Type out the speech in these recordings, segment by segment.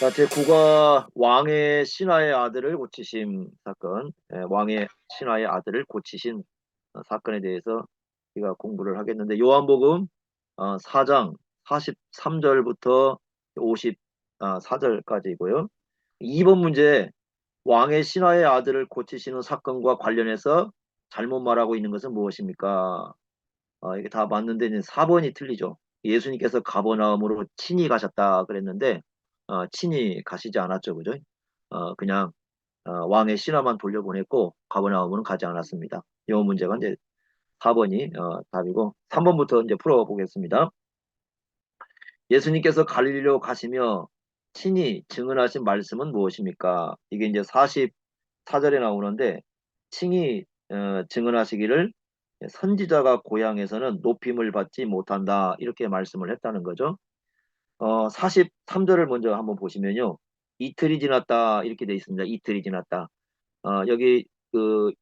자, 제9가 왕의 신하의 아들을 고치심 사건, 왕의 신하의 아들을 고치신 사건에 대해서 우리가 공부를 하겠는데, 요한복음 4장 43절부터 54절까지이고요. 2번 문제, 왕의 신하의 아들을 고치시는 사건과 관련해서 잘못 말하고 있는 것은 무엇입니까? 이게 다 맞는데 이제 4번이 틀리죠. 예수님께서 가버나움으로 친히 가셨다 그랬는데 친히 가시지 않았죠, 그죠? 그냥 왕의 신하만 돌려보냈고 가버나움은 가지 않았습니다. 이 문제가 이제 4번이 답이고 3번부터 이제 풀어보겠습니다. 예수님께서 갈릴리로 가시며 친히 증언하신 말씀은 무엇입니까? 이게 이제 44절에 나오는데 친히 증언하시기를 선지자가 고향에서는 높임을 받지 못한다 이렇게 말씀을 했다는 거죠. 43절을 먼저 한번 보시면요. 이틀이 지났다 이렇게 돼 있습니다. 이틀이 지났다. 여기 그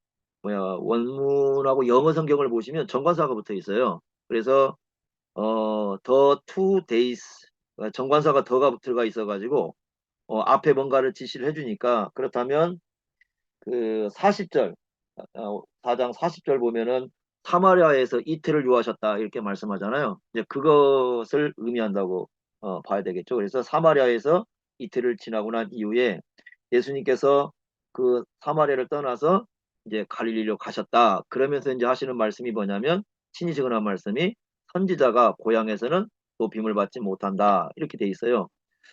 뭐야 원문하고 영어 성경을 보시면 정관사가 붙어 있어요. 그래서 the 2 days 정관사가 더가 들어가 있어가지고 앞에 뭔가를 지시를 해주니까 그렇다면 그 40절 4장 40절 보면은 사마리아에서 이틀을 유하셨다 이렇게 말씀하잖아요. 이제 그것을 의미한다고 봐야 되겠죠. 그래서 사마리아에서 이틀을 지나고 난 이후에 예수님께서 그 사마리아를 떠나서 이제 갈릴리로 가셨다. 그러면서 이제 하시는 말씀이 뭐냐면 친히 증언한 말씀이 선지자가 고향에서는 높임을 받지 못한다 이렇게 돼 있어요.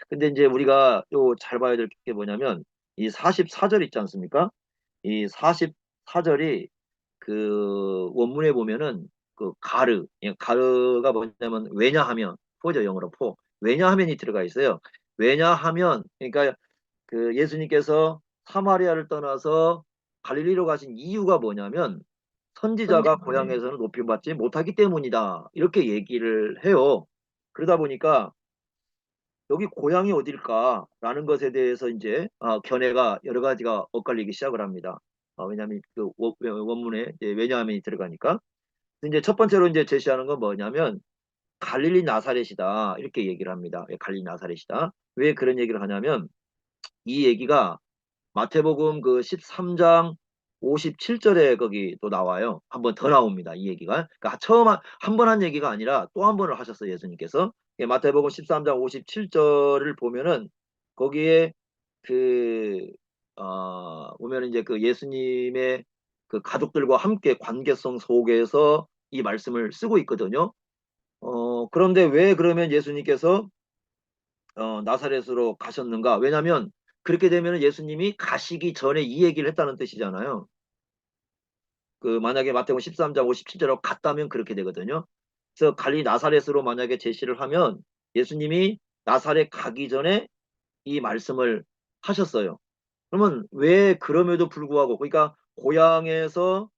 근데 이제 우리가 요 잘 봐야 될 게 뭐냐면 이 44절 있지 않습니까? 이 44절이 그 원문에 보면은 그 가르, 가르가 뭐냐면 왜냐하면 포죠 영어로 포. 왜냐하면이 들어가 있어요. 왜냐하면 그러니까 그 예수님께서 사마리아를 떠나서 갈릴리로 가신 이유가 뭐냐면 선지자가 고향에서는 높임받지 못하기 때문이다. 이렇게 얘기를 해요. 그러다 보니까 여기 고향이 어딜까라는 것에 대해서 이제 견해가 여러 가지가 엇갈리기 시작을 합니다. 왜냐하면 그 원문에 이제 왜냐하면이 들어가니까. 이제 첫 번째로 이제 제시하는 건 뭐냐면 갈릴리 나사렛이다 이렇게 얘기를 합니다. 왜 갈릴리 나사렛이다? 왜 그런 얘기를 하냐면 이 얘기가 마태복음 그 13장 57절에 거기 또 나와요. 한 번 더 나옵니다. 이 얘기가. 그러니까 처음 한 번 한 얘기가 아니라 또 한 번을 하셨어요. 예수님께서. 마태복음 13장 57절을 보면은 거기에 그, 보면 이제 그 예수님의 그 가족들과 함께 관계성 속에서 이 말씀을 쓰고 있거든요. 그런데 왜 그러면 예수님께서 나사렛으로 가셨는가? 왜냐하면 그렇게 되면 예수님이 가시기 전에 이 얘기를 했다는 뜻이잖아요. 그 만약에 마태복음 13장 57절하고 같다면 그렇게 되거든요. 그래서 갈리 나사렛으로 만약에 제시를 하면 예수님이 나사렛 가기 전에 이 말씀을 하셨어요. 그러면 왜 그럼에도 불구하고 그러니까 고향에서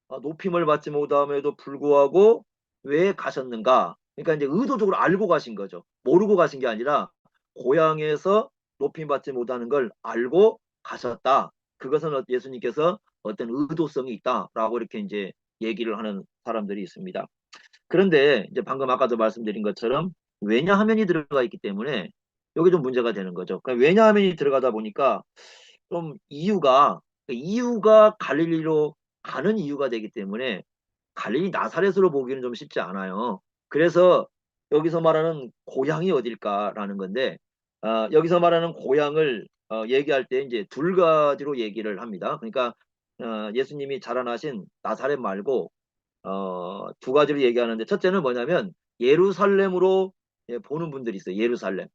높임을 받지 못함에도 불구하고 왜 가셨는가? 그러니까 이제 의도적으로 알고 가신 거죠. 모르고 가신 게 아니라 고향에서 높임 받지 못하는 걸 알고 가셨다. 그것은 예수님께서 어떤 의도성이 있다라고 이렇게 이제 얘기를 하는 사람들이 있습니다. 그런데 이제 방금 아까도 말씀드린 것처럼 왜냐하면이 들어가 있기 때문에 여기 좀 문제가 되는 거죠. 그러니까 왜냐하면이 들어가다 보니까 좀 이유가 갈릴리로 가는 이유가 되기 때문에 갈릴리 나사렛으로 보기는 좀 쉽지 않아요. 그래서 여기서 말하는 고향이 어딜까라는 건데 여기서 말하는 고향을 얘기할 때 이제 두 가지로 얘기를 합니다. 그러니까 예수님이 자라나신 나사렛 말고 두 가지로 얘기하는데 첫째는 뭐냐면 예루살렘으로 보는 분들이 있어요. 예루살렘.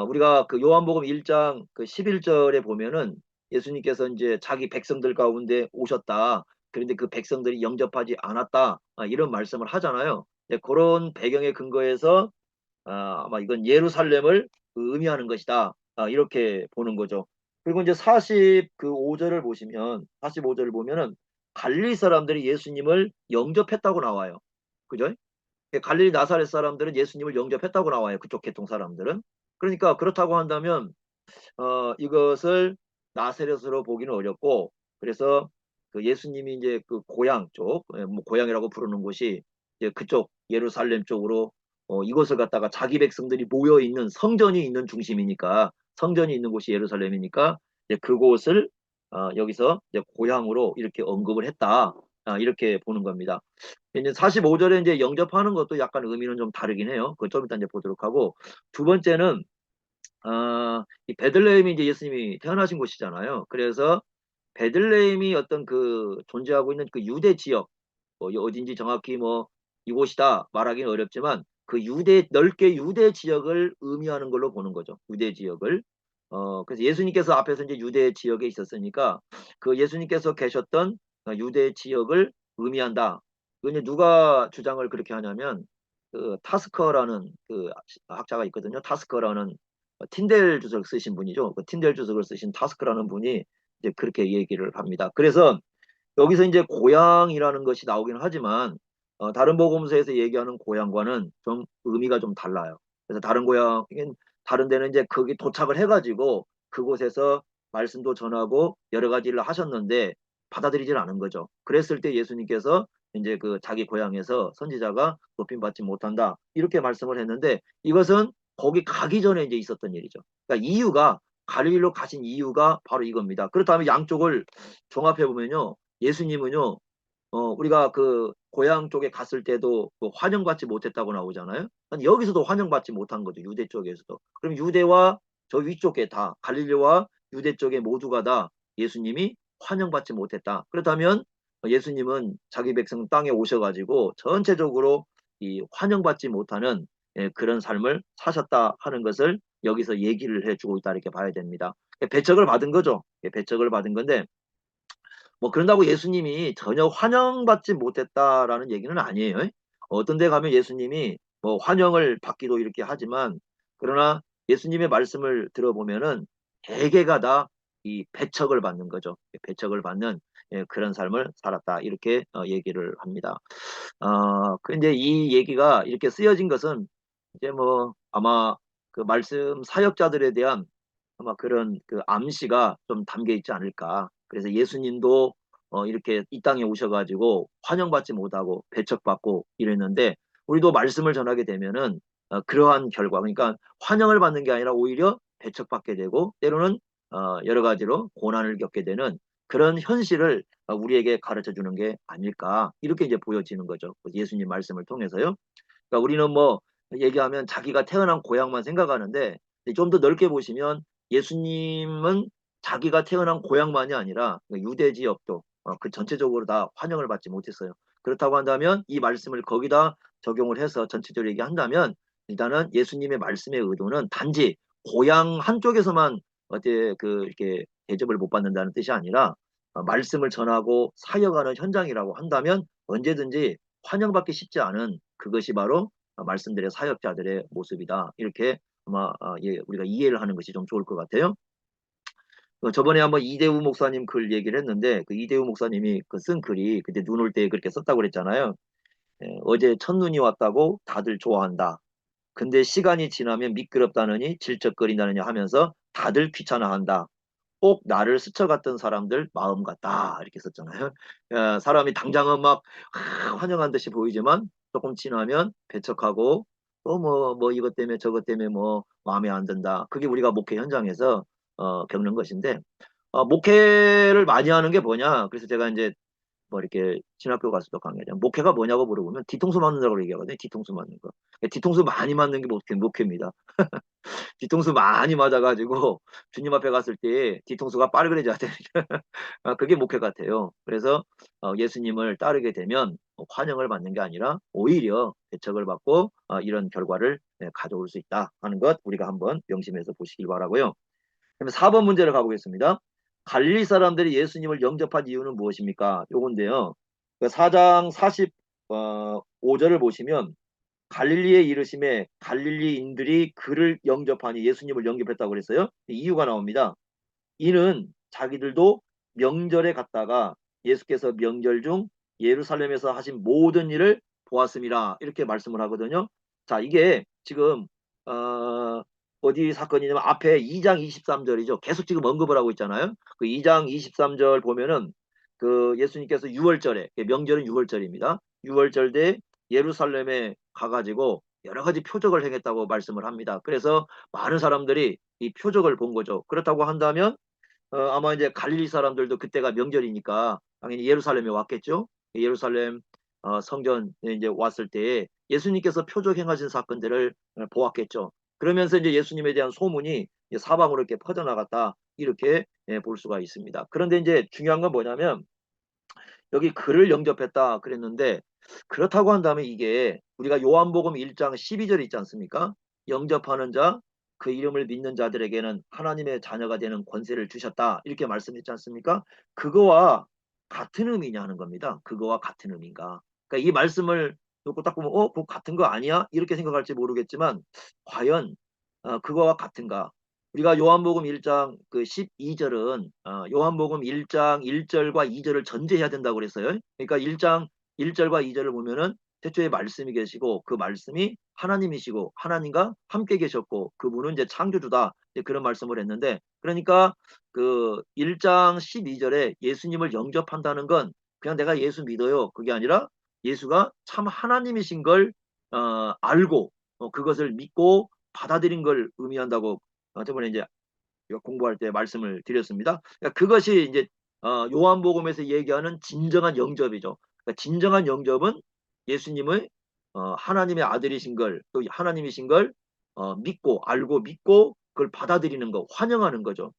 우리가 그 요한복음 1장 그 11절에 보면은 예수님께서 이제 자기 백성들 가운데 오셨다. 그런데 그 백성들이 영접하지 않았다. 이런 말씀을 하잖아요. 그런 배경에 근거해서 아마 이건 예루살렘을 의미하는 것이다. 이렇게 보는 거죠. 그리고 이제 45절을 보시면 45절을 보면은 갈릴리 사람들이 예수님을 영접했다고 나와요. 그죠? 갈릴리 나사렛 사람들은 예수님을 영접했다고 나와요. 그쪽 계통 사람들은. 그러니까 그렇다고 한다면 이것을 나사렛으로 보기는 어렵고 그래서 그 예수님이 이제 그 고향 쪽, 뭐 고향이라고 부르는 곳이 이제 그쪽 예루살렘 쪽으로 이곳을 갖다가 자기 백성들이 모여 있는 성전이 있는 중심이니까 성전이 있는 곳이 예루살렘이니까 이제 그곳을 여기서 이제 고향으로 이렇게 언급을 했다. 이렇게 보는 겁니다. 이제 45절에 이제 영접하는 것도 약간 의미는 좀 다르긴 해요. 그걸 좀 이따 이제 보도록 하고 두 번째는 이 베들레헴이 이제 예수님이 태어나신 곳이잖아요. 그래서 베들레헴이 어떤 그 존재하고 있는 그 유대 지역, 어딘지 정확히 뭐 이곳이다 말하기는 어렵지만 그 유대 넓게 유대 지역을 의미하는 걸로 보는 거죠. 유대 지역을. 그래서 예수님께서 앞에서 이제 유대 지역에 있었으니까 그 예수님께서 계셨던 유대 지역을 의미한다. 그 이제 누가 주장을 그렇게 하냐면 그 타스커라는 그 학자가 있거든요. 타스커라는 틴델 주석을 쓰신 분이죠. 그 틴델 주석을 쓰신 타스크라는 분이 이제 그렇게 얘기를 합니다. 그래서 여기서 이제 고향이라는 것이 나오긴 하지만 다른 복음서에서 얘기하는 고향과는 좀 의미가 좀 달라요. 그래서 다른 고향, 다른 데는 이제 거기 도착을 해가지고 그곳에서 말씀도 전하고 여러 가지 일을 하셨는데 받아들이질 않은 거죠. 그랬을 때 예수님께서 이제 그 자기 고향에서 선지자가 높임 받지 못한다 이렇게 말씀을 했는데 이것은 거기 가기 전에 이제 있었던 일이죠. 그러니까 이유가 갈릴리로 가신 이유가 바로 이겁니다. 그렇다면 양쪽을 종합해 보면요. 예수님은요, 우리가 그 고향 쪽에 갔을 때도 그 환영받지 못했다고 나오잖아요. 아니, 여기서도 환영받지 못한 거죠. 유대 쪽에서도. 그럼 유대와 저 위쪽에 다 갈릴리와 유대 쪽에 모두가 다 예수님이 환영받지 못했다. 그렇다면 예수님은 자기 백성 땅에 오셔가지고 전체적으로 이 환영받지 못하는 그런 삶을 사셨다 하는 것을 여기서 얘기를 해주고 있다 이렇게 봐야 됩니다. 배척을 받은 거죠. 배척을 받은 건데 뭐 그런다고 예수님이 전혀 환영받지 못했다라는 얘기는 아니에요. 어떤 데 가면 예수님이 뭐 환영을 받기도 이렇게 하지만 그러나 예수님의 말씀을 들어보면은 대개가 다 이 배척을 받는 거죠. 배척을 받는 그런 삶을 살았다. 이렇게 얘기를 합니다. 근데 이 얘기가 이렇게 쓰여진 것은 이제 뭐 아마 그 말씀 사역자들에 대한 아마 그런 그 암시가 좀 담겨 있지 않을까. 그래서 예수님도 이렇게 이 땅에 오셔가지고 환영받지 못하고 배척받고 이랬는데 우리도 말씀을 전하게 되면은 그러한 결과, 그러니까 환영을 받는 게 아니라 오히려 배척받게 되고 때로는 여러 가지로 고난을 겪게 되는 그런 현실을 우리에게 가르쳐 주는 게 아닐까 이렇게 이제 보여지는 거죠. 예수님 말씀을 통해서요. 그러니까 우리는 뭐 얘기하면 자기가 태어난 고향만 생각하는데 좀 더 넓게 보시면 예수님은 자기가 태어난 고향만이 아니라 유대 지역도 그 전체적으로 다 환영을 받지 못했어요. 그렇다고 한다면 이 말씀을 거기다 적용을 해서 전체적으로 얘기한다면 일단은 예수님의 말씀의 의도는 단지 고향 한쪽에서만 어때 그 이렇게 대접을 못 받는다는 뜻이 아니라 말씀을 전하고 사역하는 현장이라고 한다면 언제든지 환영받기 쉽지 않은 그것이 바로 말씀드린 사역자들의 모습이다. 이렇게 아마 우리가 이해를 하는 것이 좀 좋을 것 같아요. 저번에 한번 이대우 목사님 글 얘기를 했는데 그 이대우 목사님이 그 쓴 글이 그때 눈 올 때 그렇게 썼다고 그랬잖아요. 어제 첫눈이 왔다고 다들 좋아한다. 근데 시간이 지나면 미끄럽다느니 질척거린다느니 하면서 다들 귀찮아한다. 꼭 나를 스쳐갔던 사람들 마음 같다 이렇게 썼잖아요. 사람이 당장은 막 환영한 듯이 보이지만 조금 지나면 배척하고 또 뭐 이것 때문에 저것 때문에 뭐 마음에 안 든다. 그게 우리가 목회 현장에서 겪는 것인데 목회를 많이 하는 게 뭐냐. 그래서 제가 이제 뭐 이렇게 신학교 가서도 강의하자. 목회가 뭐냐고 물어보면 뒤통수 맞는다고 얘기하거든요. 뒤통수 맞는 거. 뒤통수 많이 맞는 게 목회입니다. 뒤통수 많이 맞아가지고 주님 앞에 갔을 때 뒤통수가 빠르게져야 되는 그게 목회 같아요. 그래서 예수님을 따르게 되면 환영을 받는 게 아니라 오히려 배척을 받고 이런 결과를 가져올 수 있다 하는 것 우리가 한번 명심해서 보시길 바라고요. 그러면 4번 문제를 가보겠습니다. 갈릴리 사람들이 예수님을 영접한 이유는 무엇입니까? 요건데요. 4장 45절을 보시면 갈릴리에 이르심에 갈릴리인들이 그를 영접하니 예수님을 영접했다고 그랬어요. 이유가 나옵니다. 이는 자기들도 명절에 갔다가 예수께서 명절 중 예루살렘에서 하신 모든 일을 보았음이라 이렇게 말씀을 하거든요. 자, 이게 지금 어디 사건이냐면 앞에 2장 23절이죠. 계속 지금 언급을 하고 있잖아요. 그 2장 23절 보면은 그 예수님께서 6월절에 명절은 6월절입니다. 6월절 때 예루살렘에 가가지고 여러 가지 표적을 행했다고 말씀을 합니다. 그래서 많은 사람들이 이 표적을 본 거죠. 그렇다고 한다면 아마 이제 갈릴리 사람들도 그때가 명절이니까 당연히 예루살렘에 왔겠죠. 예루살렘 성전에 이제 왔을 때 예수님께서 표적 행하신 사건들을 보았겠죠. 그러면서 이제 예수님에 대한 소문이 이제 사방으로 이렇게 퍼져나갔다 이렇게 볼 수가 있습니다. 그런데 이제 중요한 건 뭐냐면 여기 그를 영접했다 그랬는데 그렇다고 한다면 이게 우리가 요한복음 1장 12절 있지 않습니까? 영접하는 자, 그 이름을 믿는 자들에게는 하나님의 자녀가 되는 권세를 주셨다. 이렇게 말씀했지 않습니까? 그거와 같은 의미냐 하는 겁니다. 그거와 같은 의미인가. 그러니까 이 말씀을 놓고 딱 보면 그거 같은 거 아니야? 이렇게 생각할지 모르겠지만 과연 그거와 같은가? 우리가 요한복음 1장 그 12절은 요한복음 1장 1절과 2절을 전제해야 된다고 그랬어요. 그러니까 1장 1절과 2절을 보면은 태초에 말씀이 계시고 그 말씀이 하나님이시고 하나님과 함께 계셨고 그분은 이제 창조주다. 이제 그런 말씀을 했는데 그러니까 그 1장 12절에 예수님을 영접한다는 건 그냥 내가 예수 믿어요. 그게 아니라 예수가 참 하나님이신 걸 알고 그것을 믿고 받아들인 걸 의미한다고 저번에 이제 공부할 때 말씀을 드렸습니다. 그러니까 그것이 이제 요한복음에서 얘기하는 진정한 영접이죠. 그러니까 진정한 영접은 예수님의 하나님의 아들이신 걸 또 하나님이신 걸 믿고 알고 믿고 그걸 받아들이는 거 환영하는 거죠.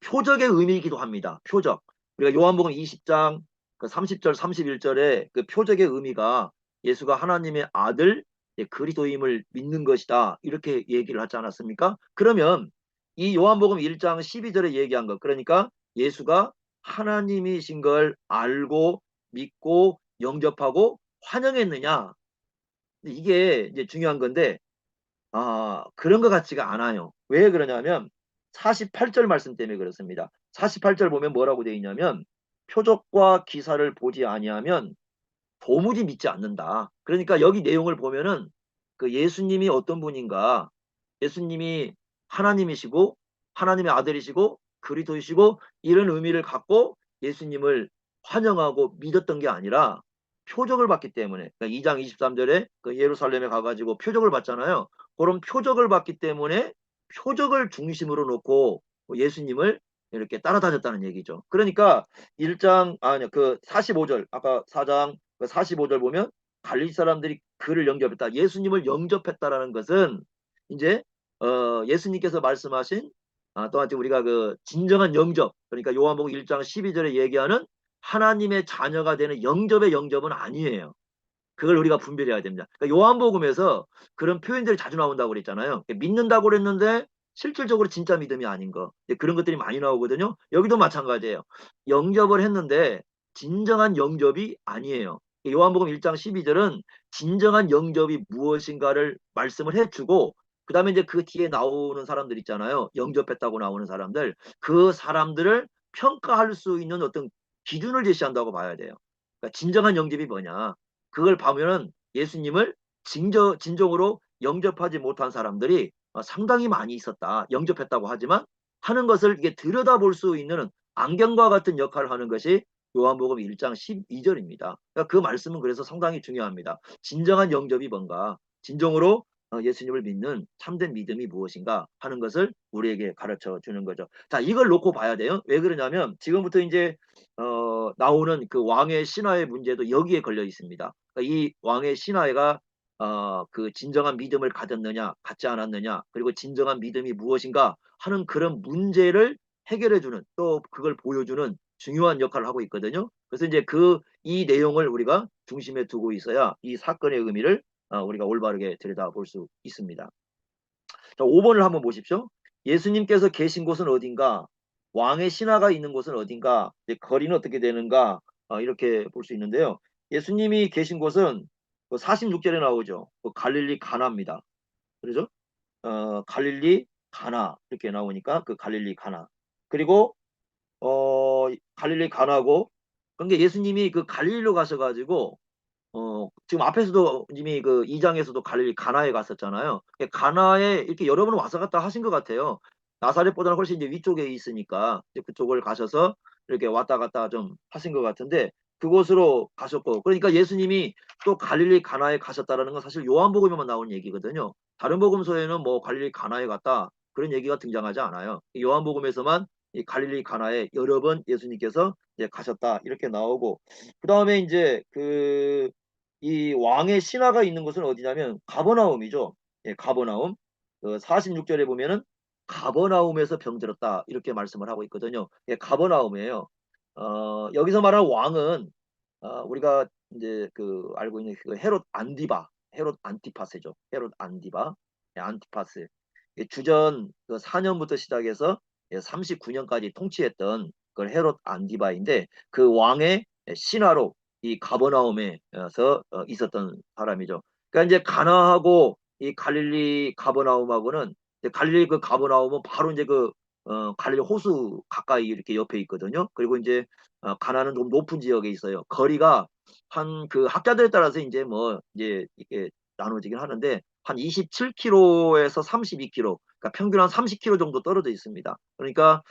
표적의 의미이기도 합니다. 표적. 우리가 요한복음 20장 그 30절 31절에 그 표적의 의미가 예수가 하나님의 아들 그리스도임을 믿는 것이다. 이렇게 얘기를 하지 않았습니까? 그러면 이 요한복음 1장 12절에 얘기한 것 그러니까 예수가 하나님이신 걸 알고 믿고 영접하고 환영했느냐? 이게 이제 중요한 건데 그런 것 같지가 않아요. 왜 그러냐면 48절 말씀 때문에 그렇습니다. 48절 보면 뭐라고 되어 있냐면 표적과 기사를 보지 아니하면 도무지 믿지 않는다. 그러니까 여기 내용을 보면은 그 예수님이 어떤 분인가 예수님이 하나님이시고 하나님의 아들이시고 그리스도이시고 이런 의미를 갖고 예수님을 환영하고 믿었던 게 아니라 표적을 봤기 때문에 그러니까 2장 23절에 그 예루살렘에 가가지고 표적을 봤잖아요. 그런 표적을 봤기 때문에 표적을 중심으로 놓고 예수님을 이렇게 따라다녔다는 얘기죠. 그러니까 1장 아니 그 45절 아까 4장 그 45절 보면 갈릴리 사람들이 그를 영접했다. 예수님을 영접했다라는 것은 이제 예수님께서 말씀하신 또한 우리가 그 진정한 영접 그러니까 요한복음 1장 12절에 얘기하는 하나님의 자녀가 되는 영접의 영접은 아니에요. 그걸 우리가 분별해야 됩니다. 그러니까 요한복음에서 그런 표현들이 자주 나온다고 그랬잖아요. 믿는다고 그랬는데 실질적으로 진짜 믿음이 아닌 거. 그런 것들이 많이 나오거든요. 여기도 마찬가지예요. 영접을 했는데 진정한 영접이 아니에요. 요한복음 1장 12절은 진정한 영접이 무엇인가를 말씀을 해주고 그 다음에 이제 그 뒤에 나오는 사람들 있잖아요. 영접했다고 나오는 사람들. 그 사람들을 평가할 수 있는 어떤 기준을 제시한다고 봐야 돼요. 그러니까 진정한 영접이 뭐냐. 그걸 보면은 예수님을 진정으로 영접하지 못한 사람들이 상당히 많이 있었다. 영접했다고 하지만 하는 것을 이게 들여다볼 수 있는 안경과 같은 역할을 하는 것이 요한복음 1장 12절입니다. 그러니까 그 말씀은 그래서 상당히 중요합니다. 진정한 영접이 뭔가, 진정으로 예수님을 믿는 참된 믿음이 무엇인가 하는 것을 우리에게 가르쳐 주는 거죠. 자, 이걸 놓고 봐야 돼요. 왜 그러냐면 지금부터 이제 나오는 그 왕의 신화의 문제도 여기에 걸려 있습니다. 그러니까 이 왕의 신화가 그 진정한 믿음을 가졌느냐, 갖지 않았느냐, 그리고 진정한 믿음이 무엇인가 하는 그런 문제를 해결해주는 또 그걸 보여주는 중요한 역할을 하고 있거든요. 그래서 이제 이 내용을 우리가 중심에 두고 있어야 이 사건의 의미를 우리가 올바르게 들여다볼 수 있습니다. 자, 5번을 한번 보십시오. 예수님께서 계신 곳은 어딘가? 왕의 신하가 있는 곳은 어딘가? 거리는 어떻게 되는가? 이렇게 볼 수 있는데요. 예수님이 계신 곳은 46절에 나오죠. 갈릴리 가나입니다. 그렇죠? 갈릴리 가나 이렇게 나오니까 그 갈릴리 가나. 그리고 갈릴리 가나고 그러니까 예수님이 그 갈릴리로 가셔가지고 지금 앞에서도 이미 그 2장에서도 갈릴리 가나에 갔었잖아요. 가나에 이렇게 여러 번 왔다 갔다 하신 것 같아요. 나사렛보다는 훨씬 이제 위쪽에 있으니까 이제 그쪽을 가셔서 이렇게 왔다 갔다 좀 하신 것 같은데 그곳으로 가셨고, 그러니까 예수님이 또 갈릴리 가나에 가셨다라는 건 사실 요한복음에만 나오는 얘기거든요. 다른 복음서에는 뭐 갈릴리 가나에 갔다 그런 얘기가 등장하지 않아요. 요한복음에서만 이 갈릴리 가나에 여러 번 예수님께서 이제 가셨다 이렇게 나오고, 그 다음에 이제 이 왕의 신하가 있는 곳은 어디냐면 가버나움이죠. 예, 가버나움. 46절에 보면은 가버나움에서 병들었다 이렇게 말씀을 하고 있거든요. 예, 가버나움이에요. 여기서 말하는 왕은 우리가 이제 알고 있는 그 헤롯 안디바, 헤롯 안티파스죠. 헤롯 안디바, 예, 안티파스. 예, 주전 4년부터 시작해서 39년까지 통치했던 그 헤롯 안디바인데 그 왕의 신하로 이 가버나움에서 있었던 사람이죠. 그러니까 이제 가나하고 이 갈릴리 가버나움하고는 갈릴리 그 가버나움은 바로 이제 갈릴리 호수 가까이 이렇게 옆에 있거든요. 그리고 이제 가나는 좀 높은 지역에 있어요. 거리가 한 학자들에 따라서 이제 뭐 이제 이게 나눠지긴 하는데 한 27km에서 32km, 그러니까 평균 한 30km 정도 떨어져 있습니다. 그러니까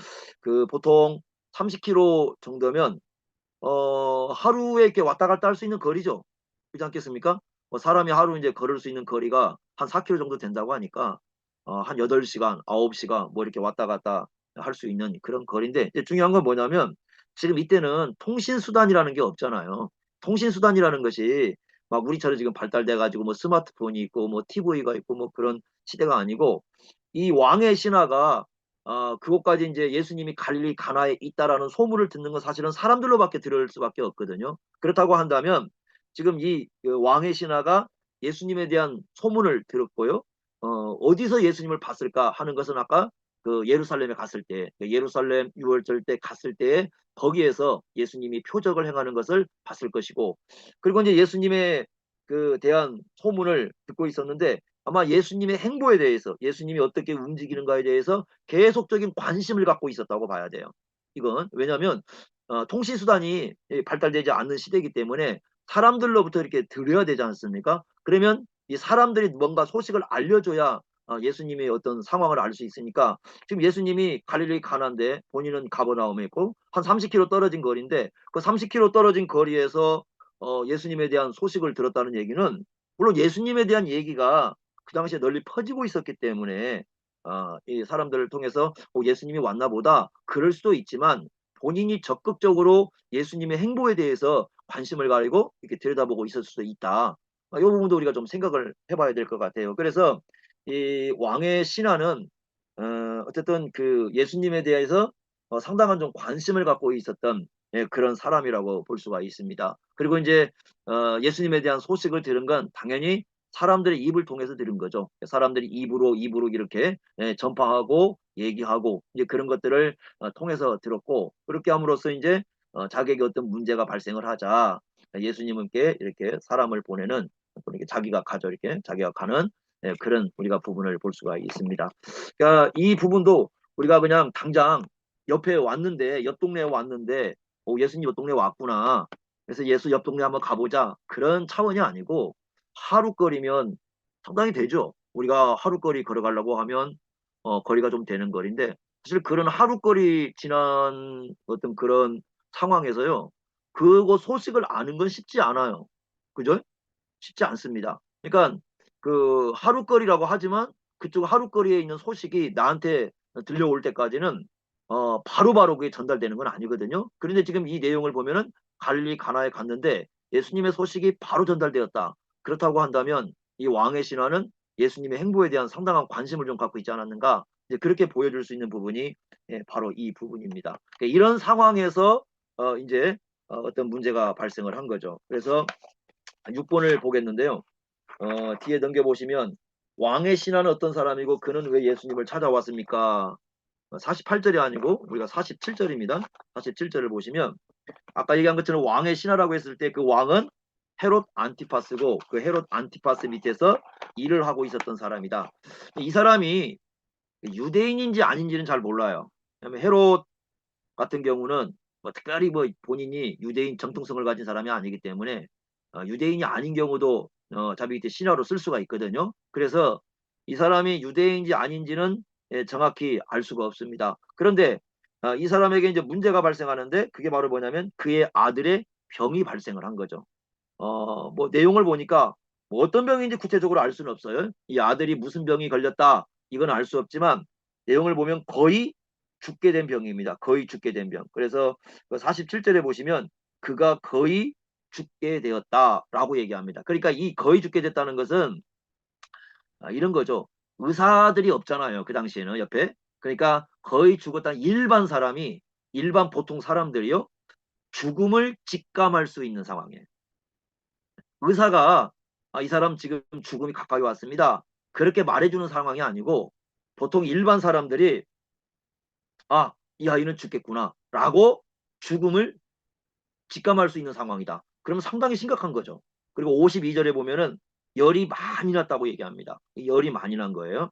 보통 30km 정도면 하루에 이렇게 왔다 갔다 할 수 있는 거리죠. 그렇지 않겠습니까? 뭐 사람이 하루 이제 걸을 수 있는 거리가 한 4km 정도 된다고 하니까 한 8시간, 9시간 뭐 이렇게 왔다 갔다 할 수 있는 그런 거리인데, 이제 중요한 건 뭐냐면 지금 이때는 통신 수단이라는 게 없잖아요. 통신 수단이라는 것이 막 우리처럼 지금 발달돼 가지고 뭐 스마트폰이 있고 뭐 TV가 있고 뭐 그런 시대가 아니고, 이 왕의 신하가 그곳까지 이제 예수님이 갈릴리 가나에 있다라는 소문을 듣는 건 사실은 사람들로밖에 들을 수밖에 없거든요. 그렇다고 한다면 지금 이 왕의 신하가 예수님에 대한 소문을 들었고요. 어디서 예수님을 봤을까 하는 것은 아까 예루살렘에 갔을 때, 예루살렘 유월절 때 갔을 때 거기에서 예수님이 표적을 행하는 것을 봤을 것이고, 그리고 이제 예수님에 대한 소문을 듣고 있었는데 아마 예수님의 행보에 대해서, 예수님이 어떻게 움직이는가에 대해서 계속적인 관심을 갖고 있었다고 봐야 돼요. 이건 왜냐하면 통신 수단이 발달되지 않는 시대이기 때문에 사람들로부터 이렇게 들어야 되지 않습니까? 그러면 이 사람들이 뭔가 소식을 알려줘야 예수님의 어떤 상황을 알 수 있으니까, 지금 예수님이 갈릴리 가나인데 본인은 가버나움에 있고 한 30km 떨어진 거리인데 그 30km 떨어진 거리에서 예수님에 대한 소식을 들었다는 얘기는, 물론 예수님에 대한 얘기가 그 당시에 널리 퍼지고 있었기 때문에 이 사람들을 통해서 예수님이 왔나 보다 그럴 수도 있지만, 본인이 적극적으로 예수님의 행보에 대해서 관심을 가지고 이렇게 들여다보고 있을 수도 있다. 이 부분도 우리가 좀 생각을 해봐야 될 것 같아요. 그래서 이 왕의 신하는 어쨌든 예수님에 대해서 상당한 좀 관심을 갖고 있었던 그런 사람이라고 볼 수가 있습니다. 그리고 이제 예수님에 대한 소식을 들은 건 당연히 사람들의 입을 통해서 들은 거죠. 사람들이 입으로 이렇게 전파하고 얘기하고 이제 그런 것들을 통해서 들었고, 그렇게 함으로써 이제 자기에게 어떤 문제가 발생을 하자 예수님께 이렇게 사람을 보내는, 이렇게 자기가 가죠, 이렇게 자기가 가는 그런 우리가 부분을 볼 수가 있습니다. 그러니까 이 부분도 우리가 그냥 당장 옆에 왔는데, 옆 동네에 왔는데 예수님 옆 동네에 왔구나, 그래서 예수 옆 동네 한번 가보자, 그런 차원이 아니고 하루 거리면 상당히 되죠. 우리가 하루 거리 걸어가려고 하면 거리가 좀 되는 거리인데, 사실 그런 하루 거리 지난 어떤 그런 상황에서요, 그거 소식을 아는 건 쉽지 않아요. 그죠? 쉽지 않습니다. 그러니까 하루거리라고 하지만 그쪽 하루거리에 있는 소식이 나한테 들려올 때까지는 바로바로 그게 전달되는 건 아니거든요. 그런데 지금 이 내용을 보면은 갈릴리 가나에 갔는데 예수님의 소식이 바로 전달되었다. 그렇다고 한다면 이 왕의 신하는 예수님의 행보에 대한 상당한 관심을 좀 갖고 있지 않았는가? 이제 그렇게 보여줄 수 있는 부분이 바로 이 부분입니다. 그러니까 이런 상황에서 이제 어떤 문제가 발생을 한 거죠. 그래서 6번을 보겠는데요. 뒤에 넘겨보시면 왕의 신하는 어떤 사람이고 그는 왜 예수님을 찾아왔습니까? 48절이 아니고 우리가 47절입니다. 47절을 보시면 아까 얘기한 것처럼 왕의 신하라고 했을 때 그 왕은 헤롯 안티파스고, 그 헤롯 안티파스 밑에서 일을 하고 있었던 사람이다. 이 사람이 유대인인지 아닌지는 잘 몰라요. 왜냐하면 헤롯 같은 경우는 뭐 특별히 뭐 본인이 유대인 정통성을 가진 사람이 아니기 때문에 유대인이 아닌 경우도 자기 밑에 신하로 쓸 수가 있거든요. 그래서 이 사람이 유대인인지 아닌지는 정확히 알 수가 없습니다. 그런데 이 사람에게 이제 문제가 발생하는데 그게 바로 뭐냐면 그의 아들의 병이 발생을 한 거죠. 뭐 내용을 보니까 뭐 어떤 병인지 구체적으로 알 수는 없어요. 이 아들이 무슨 병이 걸렸다 이건 알 수 없지만 내용을 보면 거의 죽게 된 병입니다. 거의 죽게 된 병. 그래서 47절에 보시면 그가 거의 죽게 되었다라고 얘기합니다. 그러니까 이 거의 죽게 됐다는 것은 이런 거죠. 의사들이 없잖아요. 그 당시에는 옆에. 그러니까 거의 죽었다는 일반 보통 사람들이요. 죽음을 직감할 수 있는 상황이에요. 의사가 이 사람 지금 죽음이 가까이 왔습니다. 그렇게 말해주는 상황이 아니고 보통 일반 사람들이 이 아이는 죽겠구나 라고 죽음을 직감할 수 있는 상황이다. 그러면 상당히 심각한 거죠. 그리고 52절에 보면은 열이 많이 났다고 얘기합니다. 열이 많이 난 거예요.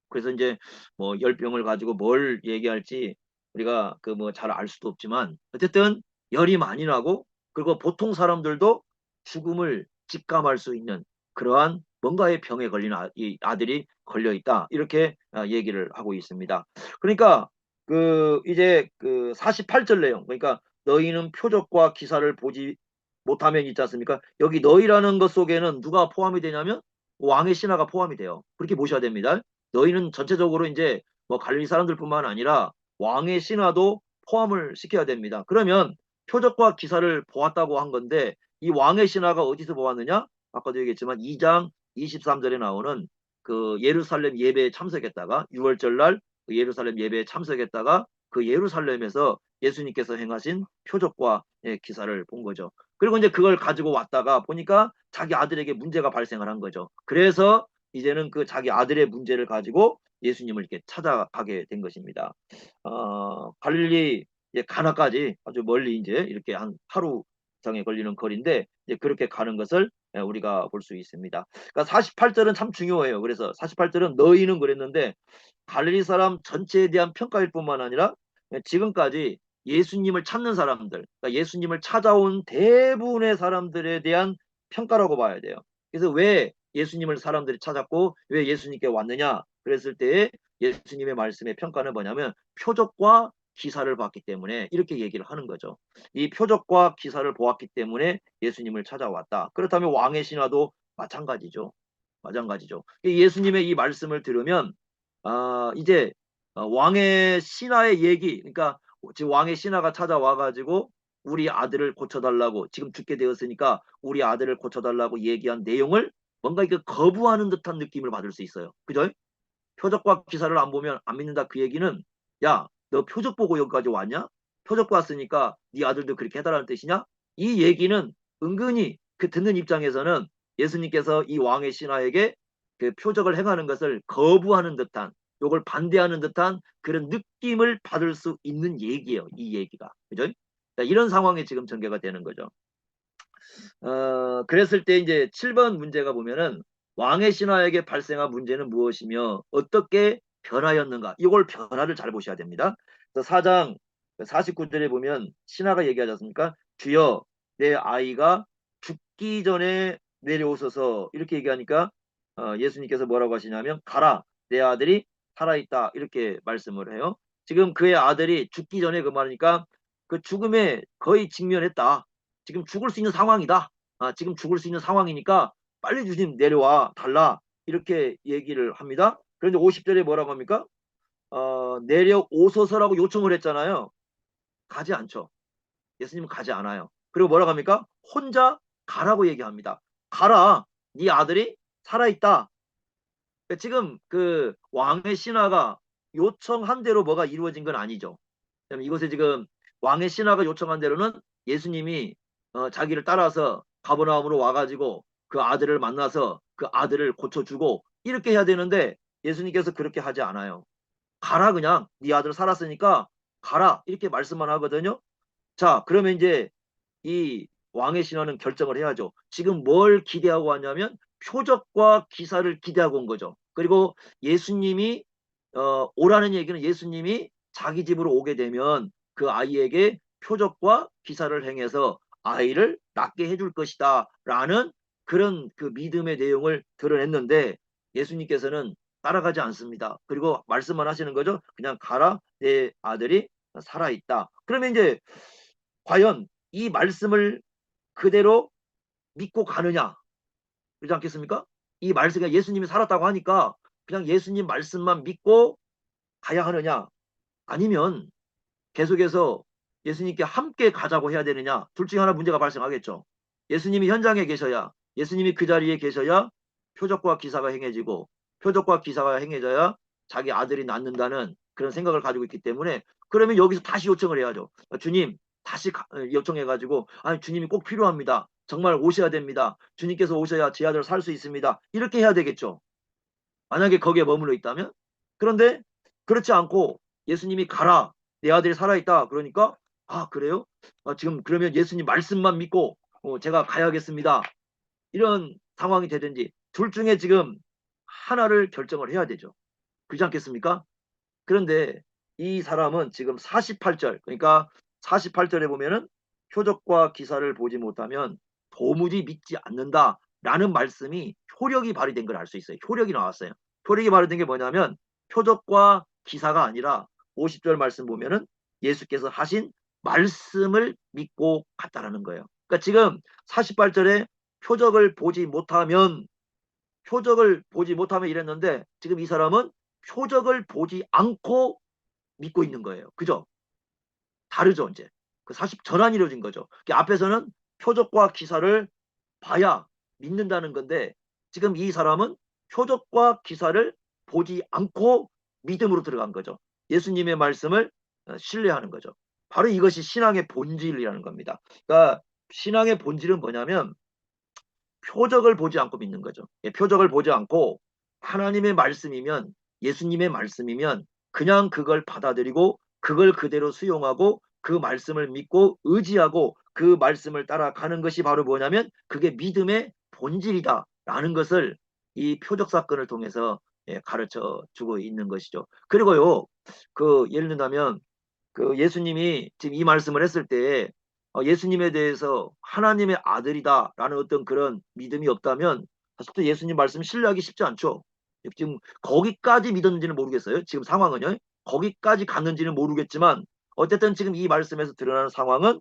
그래서 이제 뭐 열병을 가지고 뭘 얘기할지 우리가 그 뭐 잘 알 수도 없지만 어쨌든 열이 많이 나고 그리고 보통 사람들도 죽음을 직감할 수 있는 그러한 뭔가의 병에 걸린 이 아들이 걸려 있다 이렇게 얘기를 하고 있습니다. 그러니까 그 이제 그 48절 내용 그러니까 너희는 표적과 기사를 보지 못하면 있지 않습니까? 여기 너희라는 것 속에는 누가 포함이 되냐면 왕의 신하가 포함이 돼요. 그렇게 보셔야 됩니다. 너희는 전체적으로 이제 뭐 갈릴리 사람들뿐만 아니라 왕의 신하도 포함을 시켜야 됩니다. 그러면 표적과 기사를 보았다고 한 건데 이 왕의 신하가 어디서 보았느냐? 아까도 얘기했지만 2장 23절에 나오는 그 예루살렘 예배에 참석했다가 6월절 날 그 예루살렘 예배에 참석했다가 그 예루살렘에서 예수님께서 행하신 표적과 기사를 본 거죠. 그리고 이제 그걸 가지고 왔다가 보니까 자기 아들에게 문제가 발생을 한 거죠. 그래서 이제는 그 자기 아들의 문제를 가지고 예수님을 이렇게 찾아가게 된 것입니다. 갈릴리 이제 가나까지 아주 멀리 이제 이렇게 한 하루 이상에 걸리는 거리인데 이제 그렇게 가는 것을 우리가 볼 수 있습니다. 그러니까 48절은 참 중요해요. 그래서 48절은 너희는 그랬는데 갈릴리 사람 전체에 대한 평가일 뿐만 아니라 지금까지 예수님을 찾는 사람들, 그러니까 예수님을 찾아온 대부분의 사람들에 대한 평가라고 봐야 돼요. 그래서 왜 예수님을 사람들이 찾았고 왜 예수님께 왔느냐 그랬을 때 예수님의 말씀의 평가는 뭐냐면 표적과 기사를 봤기 때문에 이렇게 얘기를 하는 거죠. 이 표적과 기사를 보았기 때문에 예수님을 찾아왔다. 그렇다면 왕의 신하도 마찬가지죠. 마찬가지죠. 예수님의 이 말씀을 들으면 이제 왕의 신하의 얘기 그러니까 지금 왕의 신하가 찾아와 가지고 우리 아들을 고쳐달라고 지금 죽게 되었으니까 우리 아들을 고쳐달라고 얘기한 내용을 뭔가 이게 거부하는 듯한 느낌을 받을 수 있어요. 그죠? 표적과 기사를 안 보면 안 믿는다 그 얘기는 야, 너 표적 보고 여기까지 왔냐? 표적 봤으니까 네 아들도 그렇게 해달라는 뜻이냐? 이 얘기는 은근히 그 듣는 입장에서는 예수님께서 이 왕의 신하에게 그 표적을 행하는 것을 거부하는 듯한 요걸 반대하는 듯한 그런 느낌을 받을 수 있는 얘기예요. 이 얘기가. 그죠? 이런 상황이 지금 전개가 되는 거죠. 그랬을 때 이제 7번 문제가 보면은 왕의 신하에게 발생한 문제는 무엇이며 어떻게 변하였는가? 이걸 변화를 잘 보셔야 됩니다. 그래서 4장 49절에 보면 신하가 얘기하지 않습니까? 주여 내 아이가 죽기 전에 내려오소서 이렇게 얘기하니까 예수님께서 뭐라고 하시냐면 가라 내 아들이 살아있다 이렇게 말씀을 해요. 지금 그의 아들이 죽기 전에 그 말이니까 그 죽음에 거의 직면했다. 지금 죽을 수 있는 상황이다. 지금 죽을 수 있는 상황이니까 빨리 주님 내려와 달라. 이렇게 얘기를 합니다. 그런데 50절에 뭐라고 합니까? 내려오소서라고 요청을 했잖아요. 가지 않죠. 예수님은 가지 않아요. 그리고 뭐라고 합니까? 혼자 가라고 얘기합니다. 가라. 네 아들이 살아있다. 그러니까 지금 그 왕의 신하가 요청한 대로 뭐가 이루어진 건 아니죠. 이곳에 지금 왕의 신하가 요청한 대로는 예수님이 자기를 따라서 가버나움으로 와가지고 그 아들을 만나서 그 아들을 고쳐주고 이렇게 해야 되는데 예수님께서 그렇게 하지 않아요. 가라 그냥 네 아들 살았으니까 가라 이렇게 말씀만 하거든요. 자 그러면 이제 이 왕의 신하는 결정을 해야죠. 지금 뭘 기대하고 왔냐면 표적과 기사를 기대하고 온 거죠. 그리고 예수님이 오라는 얘기는 예수님이 자기 집으로 오게 되면 그 아이에게 표적과 기사를 행해서 아이를 낫게 해줄 것이다 라는 그런 그 믿음의 내용을 드러냈는데 예수님께서는 따라가지 않습니다. 그리고 말씀만 하시는 거죠. 그냥 가라 내 아들이 살아있다. 그러면 이제 과연 이 말씀을 그대로 믿고 가느냐, 그렇지 않겠습니까? 이 말씀이 예수님이 살았다고 하니까 그냥 예수님 말씀만 믿고 가야 하느냐, 아니면 계속해서 예수님께 함께 가자고 해야 되느냐, 둘 중에 하나 문제가 발생하겠죠. 예수님이 현장에 계셔야, 예수님이 그 자리에 계셔야 표적과 기사가 행해지고, 표적과 기사가 행해져야 자기 아들이 낫는다는 그런 생각을 가지고 있기 때문에, 그러면 여기서 다시 요청을 해야죠. 주님, 다시 요청해가지고, 아니 주님이 꼭 필요합니다, 정말 오셔야 됩니다, 주님께서 오셔야 제 아들 살 수 있습니다, 이렇게 해야 되겠죠, 만약에 거기에 머물러 있다면. 그런데 그렇지 않고 예수님이 가라, 내 아들이 살아있다 그러니까, 아 그래요? 지금 그러면 예수님 말씀만 믿고 제가 가야겠습니다, 이런 상황이 되든지, 둘 중에 지금 하나를 결정을 해야 되죠. 그렇지 않겠습니까? 그런데 이 사람은 지금 48절, 그러니까 48절에 보면은 표적과 기사를 보지 못하면 도무지 믿지 않는다라는 말씀이 효력이 발휘된 걸 알 수 있어요. 효력이 나왔어요. 효력이 발휘된 게 뭐냐면 표적과 기사가 아니라 50절 말씀 보면은 예수께서 하신 말씀을 믿고 갔다라는 거예요. 그러니까 지금 48절에 표적을 보지 못하면, 표적을 보지 못하면 이랬는데, 지금 이 사람은 표적을 보지 않고 믿고 있는 거예요. 그죠? 다르죠, 이제. 그 40 전환이 이루어진 거죠. 앞에서는 표적과 기사를 봐야 믿는다는 건데, 지금 이 사람은 표적과 기사를 보지 않고 믿음으로 들어간 거죠. 예수님의 말씀을 신뢰하는 거죠. 바로 이것이 신앙의 본질이라는 겁니다. 그러니까 신앙의 본질은 뭐냐면 표적을 보지 않고 믿는 거죠. 표적을 보지 않고 하나님의 말씀이면, 예수님의 말씀이면 그냥 그걸 받아들이고 그걸 그대로 수용하고 그 말씀을 믿고 의지하고 그 말씀을 따라가는 것이 바로 뭐냐면 그게 믿음의 본질이다라는 것을 이 표적 사건을 통해서 가르쳐 주고 있는 것이죠. 그리고요, 예를 든다면 예수님이 지금 이 말씀을 했을 때 예수님에 대해서 하나님의 아들이다라는 어떤 그런 믿음이 없다면 사실 또 예수님 말씀 신뢰하기 쉽지 않죠. 지금 거기까지 믿었는지는 모르겠어요. 지금 상황은요. 거기까지 갔는지는 모르겠지만 어쨌든 지금 이 말씀에서 드러나는 상황은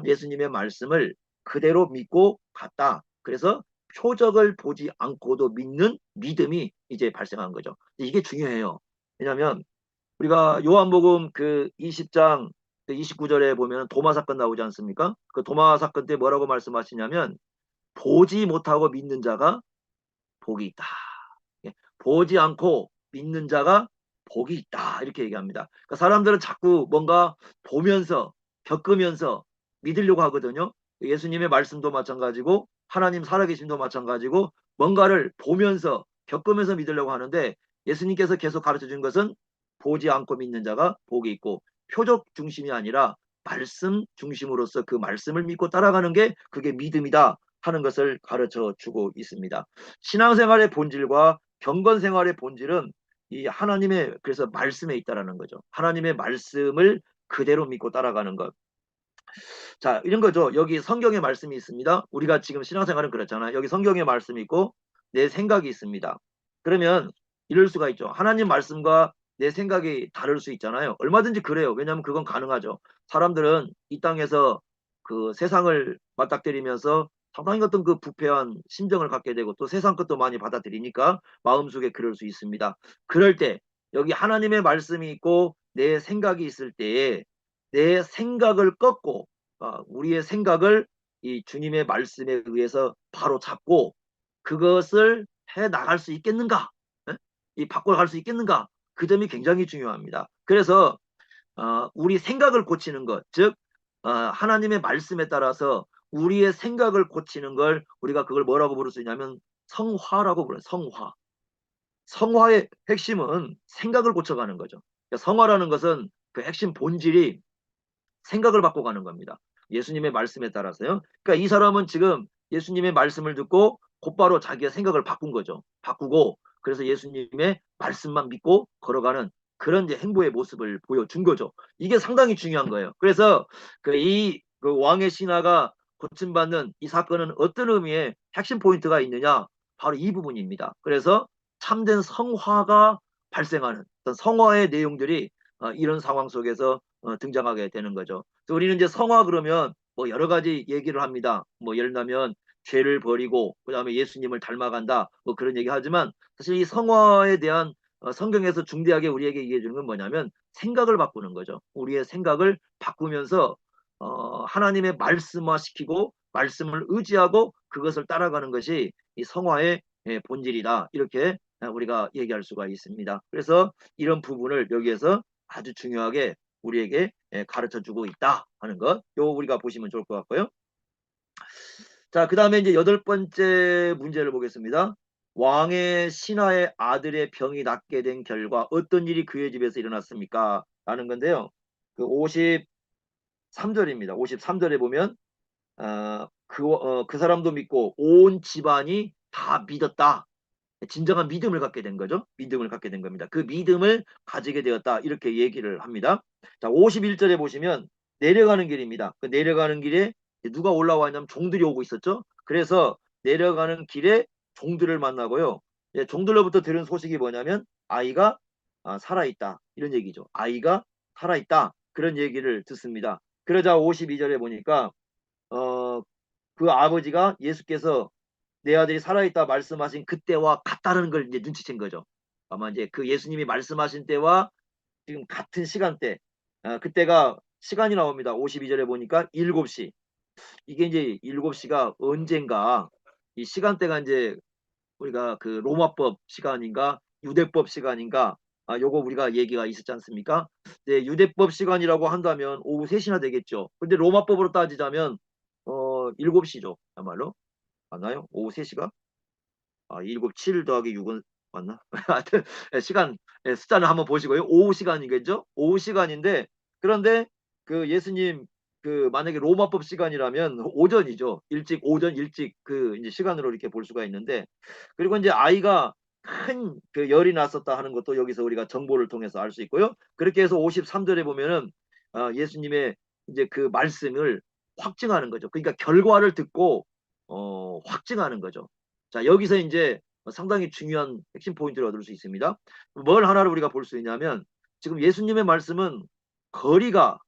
예수님의 말씀을 그대로 믿고 갔다. 그래서 표적을 보지 않고도 믿는 믿음이 이제 발생한 거죠. 이게 중요해요. 왜냐하면 우리가 요한복음 20장 29절에 보면 도마 사건 나오지 않습니까? 그 도마 사건 때 뭐라고 말씀하시냐면 보지 못하고 믿는 자가 복이 있다. 예, 보지 않고 믿는 자가 복이 있다. 이렇게 얘기합니다. 그러니까 사람들은 자꾸 뭔가 보면서 겪으면서 믿으려고 하거든요. 예수님의 말씀도 마찬가지고 하나님 살아계심도 마찬가지고 뭔가를 보면서 겪으면서 믿으려고 하는데, 예수님께서 계속 가르쳐 준 것은 보지 않고 믿는 자가 복이 있고 표적 중심이 아니라 말씀 중심으로서 그 말씀을 믿고 따라가는 게 그게 믿음이다 하는 것을 가르쳐 주고 있습니다. 신앙생활의 본질과 경건생활의 본질은 이 하나님의 그래서 말씀에 있다라는 거죠. 하나님의 말씀을 그대로 믿고 따라가는 것. 자, 이런 거죠. 여기 성경의 말씀이 있습니다. 우리가 지금 신앙생활은 그렇잖아요. 여기 성경의 말씀이 있고 내 생각이 있습니다. 그러면 이럴 수가 있죠. 하나님 말씀과 내 생각이 다를 수 있잖아요. 얼마든지 그래요. 왜냐하면 그건 가능하죠. 사람들은 이 땅에서 세상을 맞닥뜨리면서 상당히 어떤 부패한 심정을 갖게 되고 또 세상 것도 많이 받아들이니까 마음속에 그럴 수 있습니다. 그럴 때 여기 하나님의 말씀이 있고 내 생각이 있을 때에 내 생각을 꺾고 우리의 생각을 이 주님의 말씀에 의해서 바로 잡고 그것을 해 나갈 수 있겠는가? 이 바꿔갈 수 있겠는가? 그 점이 굉장히 중요합니다. 그래서 우리 생각을 고치는 것, 즉 하나님의 말씀에 따라서 우리의 생각을 고치는 걸 우리가 그걸 뭐라고 부를 수 있냐면 성화라고 불러요. 성화. 성화의 핵심은 생각을 고쳐가는 거죠. 그러니까 성화라는 것은 그 핵심 본질이 생각을 바꿔가는 겁니다. 예수님의 말씀에 따라서요. 그러니까 이 사람은 지금 예수님의 말씀을 듣고 곧바로 자기의 생각을 바꾼 거죠. 바꾸고 그래서 예수님의 말씀만 믿고 걸어가는 그런 이제 행보의 모습을 보여준 거죠. 이게 상당히 중요한 거예요. 그래서 왕의 신하가 고침받는 이 사건은 어떤 의미의 핵심 포인트가 있느냐? 바로 이 부분입니다. 그래서 참된 성화가 발생하는 어떤 성화의 내용들이 이런 상황 속에서 등장하게 되는 거죠. 우리는 이제 성화 그러면 뭐 여러 가지 얘기를 합니다. 뭐 예를 들면 죄를 버리고 그다음에 예수님을 닮아간다. 뭐 그런 얘기 하지만 사실 이 성화에 대한 성경에서 중대하게 우리에게 얘기해 주는 건 뭐냐면 생각을 바꾸는 거죠. 우리의 생각을 바꾸면서 하나님의 말씀화시키고 말씀을 의지하고 그것을 따라가는 것이 이 성화의 본질이다. 이렇게 우리가 얘기할 수가 있습니다. 그래서 이런 부분을 여기에서 아주 중요하게 우리에게 가르쳐 주고 있다 하는 것. 요 우리가 보시면 좋을 것 같고요. 자, 그 다음에 이제 여덟 번째 문제를 보겠습니다. 왕의 신하의 아들의 병이 낫게 된 결과 어떤 일이 그의 집에서 일어났습니까? 라는 건데요. 그 53절입니다. 53절에 보면 그 사람도 믿고 온 집안이 다 믿었다. 진정한 믿음을 갖게 된 거죠. 믿음을 갖게 된 겁니다. 그 믿음을 가지게 되었다. 이렇게 얘기를 합니다. 자, 51절에 보시면 내려가는 길입니다. 그 내려가는 길에 누가 올라와 있냐면 종들이 오고 있었죠. 그래서 내려가는 길에 종들을 만나고요. 종들로부터 들은 소식이 뭐냐면 아이가 살아있다. 이런 얘기죠. 아이가 살아있다. 그런 얘기를 듣습니다. 그러자 52절에 보니까 어, 그 아버지가 예수께서 내 아들이 살아있다 말씀하신 그때와 같다는 걸 이제 눈치챈 거죠. 아마 이제 그 예수님이 말씀하신 때와 지금 같은 시간대, 그때가 시간이 나옵니다. 52절에 보니까 7시. 이게 이제 7시가 언젠가 이 시간대가 이제 우리가 그 로마법 시간인가 유대법 시간인가 요거 우리가 얘기가 있었지 않습니까? 네, 유대법 시간이라고 한다면 오후 3시나 되겠죠. 근데 로마법으로 따지자면 7시죠. 야말로. 맞나요? 오후 3시가? 7, 7 더하기 6은 맞나? 하여튼 시간 숫자는 한번 보시고요. 오후 시간이겠죠? 오후 시간인데 그런데 그 예수님 그 만약에 로마법 시간이라면 오전이죠. 일찍 오전 일찍 그 이제 시간으로 이렇게 볼 수가 있는데 그리고 이제 아이가 큰 그 열이 났었다 하는 것도 여기서 우리가 정보를 통해서 알 수 있고요. 그렇게 해서 53절에 보면은 예수님의 이제 그 말씀을 확증하는 거죠. 그러니까 결과를 듣고 확증하는 거죠. 자, 여기서 이제 상당히 중요한 핵심 포인트를 얻을 수 있습니다. 뭘 하나를 우리가 볼 수 있냐면 지금 예수님의 말씀은 거리가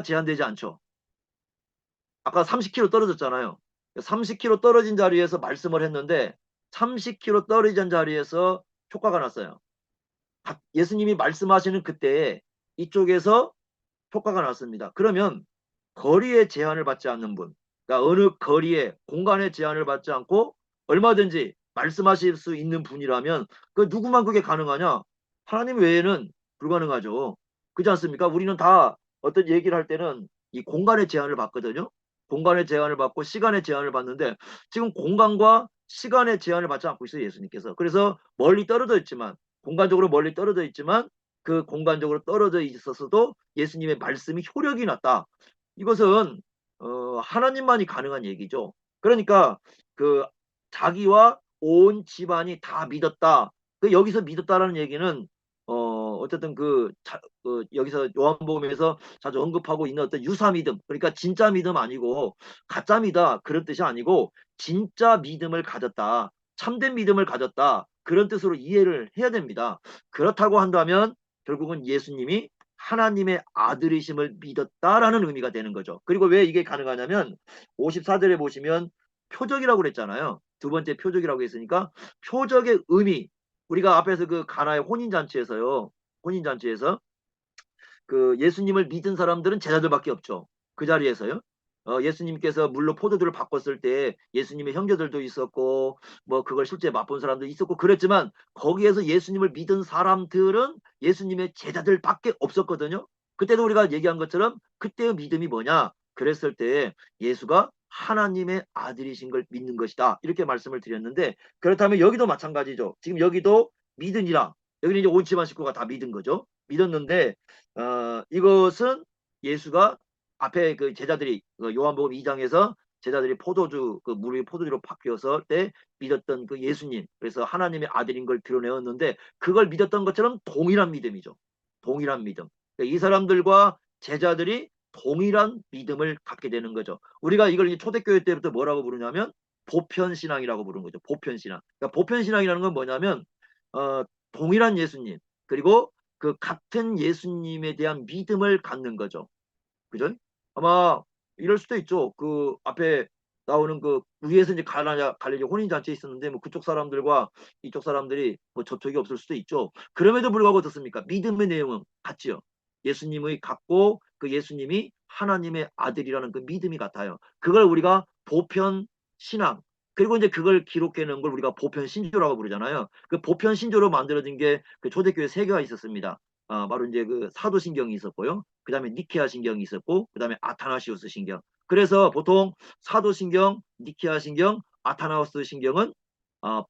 제한되지 않죠. 아까 30km 떨어졌잖아요. 30km 떨어진 자리에서 말씀을 했는데 30km 떨어진 자리에서 효과가 났어요. 예수님이 말씀하시는 그때에 이쪽에서 효과가 났습니다. 그러면 거리의 제한을 받지 않는 분, 그러니까 어느 거리에 공간의 제한을 받지 않고 얼마든지 말씀하실 수 있는 분이라면 그 누구만 그게 가능하냐? 하나님 외에는 불가능하죠. 그렇지 않습니까? 우리는 다 어떤 얘기를 할 때는 이 공간의 제한을 받거든요. 공간의 제한을 받고 시간의 제한을 받는데 지금 공간과 시간의 제한을 받지 않고 있어요. 예수님께서. 그래서 멀리 떨어져 있지만 공간적으로 멀리 떨어져 있지만 그 공간적으로 떨어져 있었어도 예수님의 말씀이 효력이 났다. 이것은 하나님만이 가능한 얘기죠. 그러니까 그 자기와 온 집안이 다 믿었다. 그 여기서 믿었다라는 얘기는 어쨌든 여기서 요한복음에서 자주 언급하고 있는 어떤 유사 믿음, 그러니까 진짜 믿음 아니고 가짜 믿다 그런 뜻이 아니고 진짜 믿음을 가졌다, 참된 믿음을 가졌다 그런 뜻으로 이해를 해야 됩니다. 그렇다고 한다면 결국은 예수님이 하나님의 아들이심을 믿었다라는 의미가 되는 거죠. 그리고 왜 이게 가능하냐면 54절에 보시면 표적이라고 그랬잖아요. 두 번째 표적이라고 했으니까 표적의 의미, 우리가 앞에서 그 가나의 혼인잔치에서요. 혼인잔치에서 그 예수님을 믿은 사람들은 제자들밖에 없죠. 그 자리에서요. 예수님께서 물로 포도주를 바꿨을 때 예수님의 형제들도 있었고 뭐 그걸 실제 맛본 사람도 있었고 그랬지만 거기에서 예수님을 믿은 사람들은 예수님의 제자들밖에 없었거든요. 그때도 우리가 얘기한 것처럼 그때의 믿음이 뭐냐 그랬을 때 예수가 하나님의 아들이신 걸 믿는 것이다 이렇게 말씀을 드렸는데 그렇다면 여기도 마찬가지죠. 지금 여기도 믿으니라 여기는 이제 온 집안 식구가 다 믿은 거죠. 믿었는데 이것은 예수가 앞에 그 제자들이 그 요한복음 2장에서 제자들이 포도주 그 물이 포도주로 바뀌어서 때 믿었던 그 예수님 그래서 하나님의 아들인 걸 드러내었는데 그걸 믿었던 것처럼 동일한 믿음이죠. 동일한 믿음. 그러니까 이 사람들과 제자들이 동일한 믿음을 갖게 되는 거죠. 우리가 이걸 이제 초대교회 때부터 뭐라고 부르냐면 보편신앙이라고 부르는 거죠. 보편신앙. 그러니까 보편신앙이라는 건 뭐냐면 동일한 예수님 그리고 그 같은 예수님에 대한 믿음을 갖는 거죠. 그죠? 아마 이럴 수도 있죠. 그 앞에 나오는 그 위에서 이제 갈릴리 혼인잔치 있었는데 뭐 그쪽 사람들과 이쪽 사람들이 뭐 접촉이 없을 수도 있죠. 그럼에도 불구하고 어떻습니까? 믿음의 내용은 같지요. 예수님의 같고 그 예수님이 하나님의 아들이라는 그 믿음이 같아요. 그걸 우리가 보편 신앙, 그리고 이제 그걸 기록해 놓은 걸 우리가 보편 신조라고 부르잖아요. 그 보편 신조로 만들어진 게 그 초대교회 세 개가 있었습니다. 바로 이제 그 사도신경이 있었고요. 그 다음에 니케아 신경이 있었고, 그 다음에 아타나시우스 신경. 그래서 보통 사도신경, 니케아 신경, 아타나우스 신경은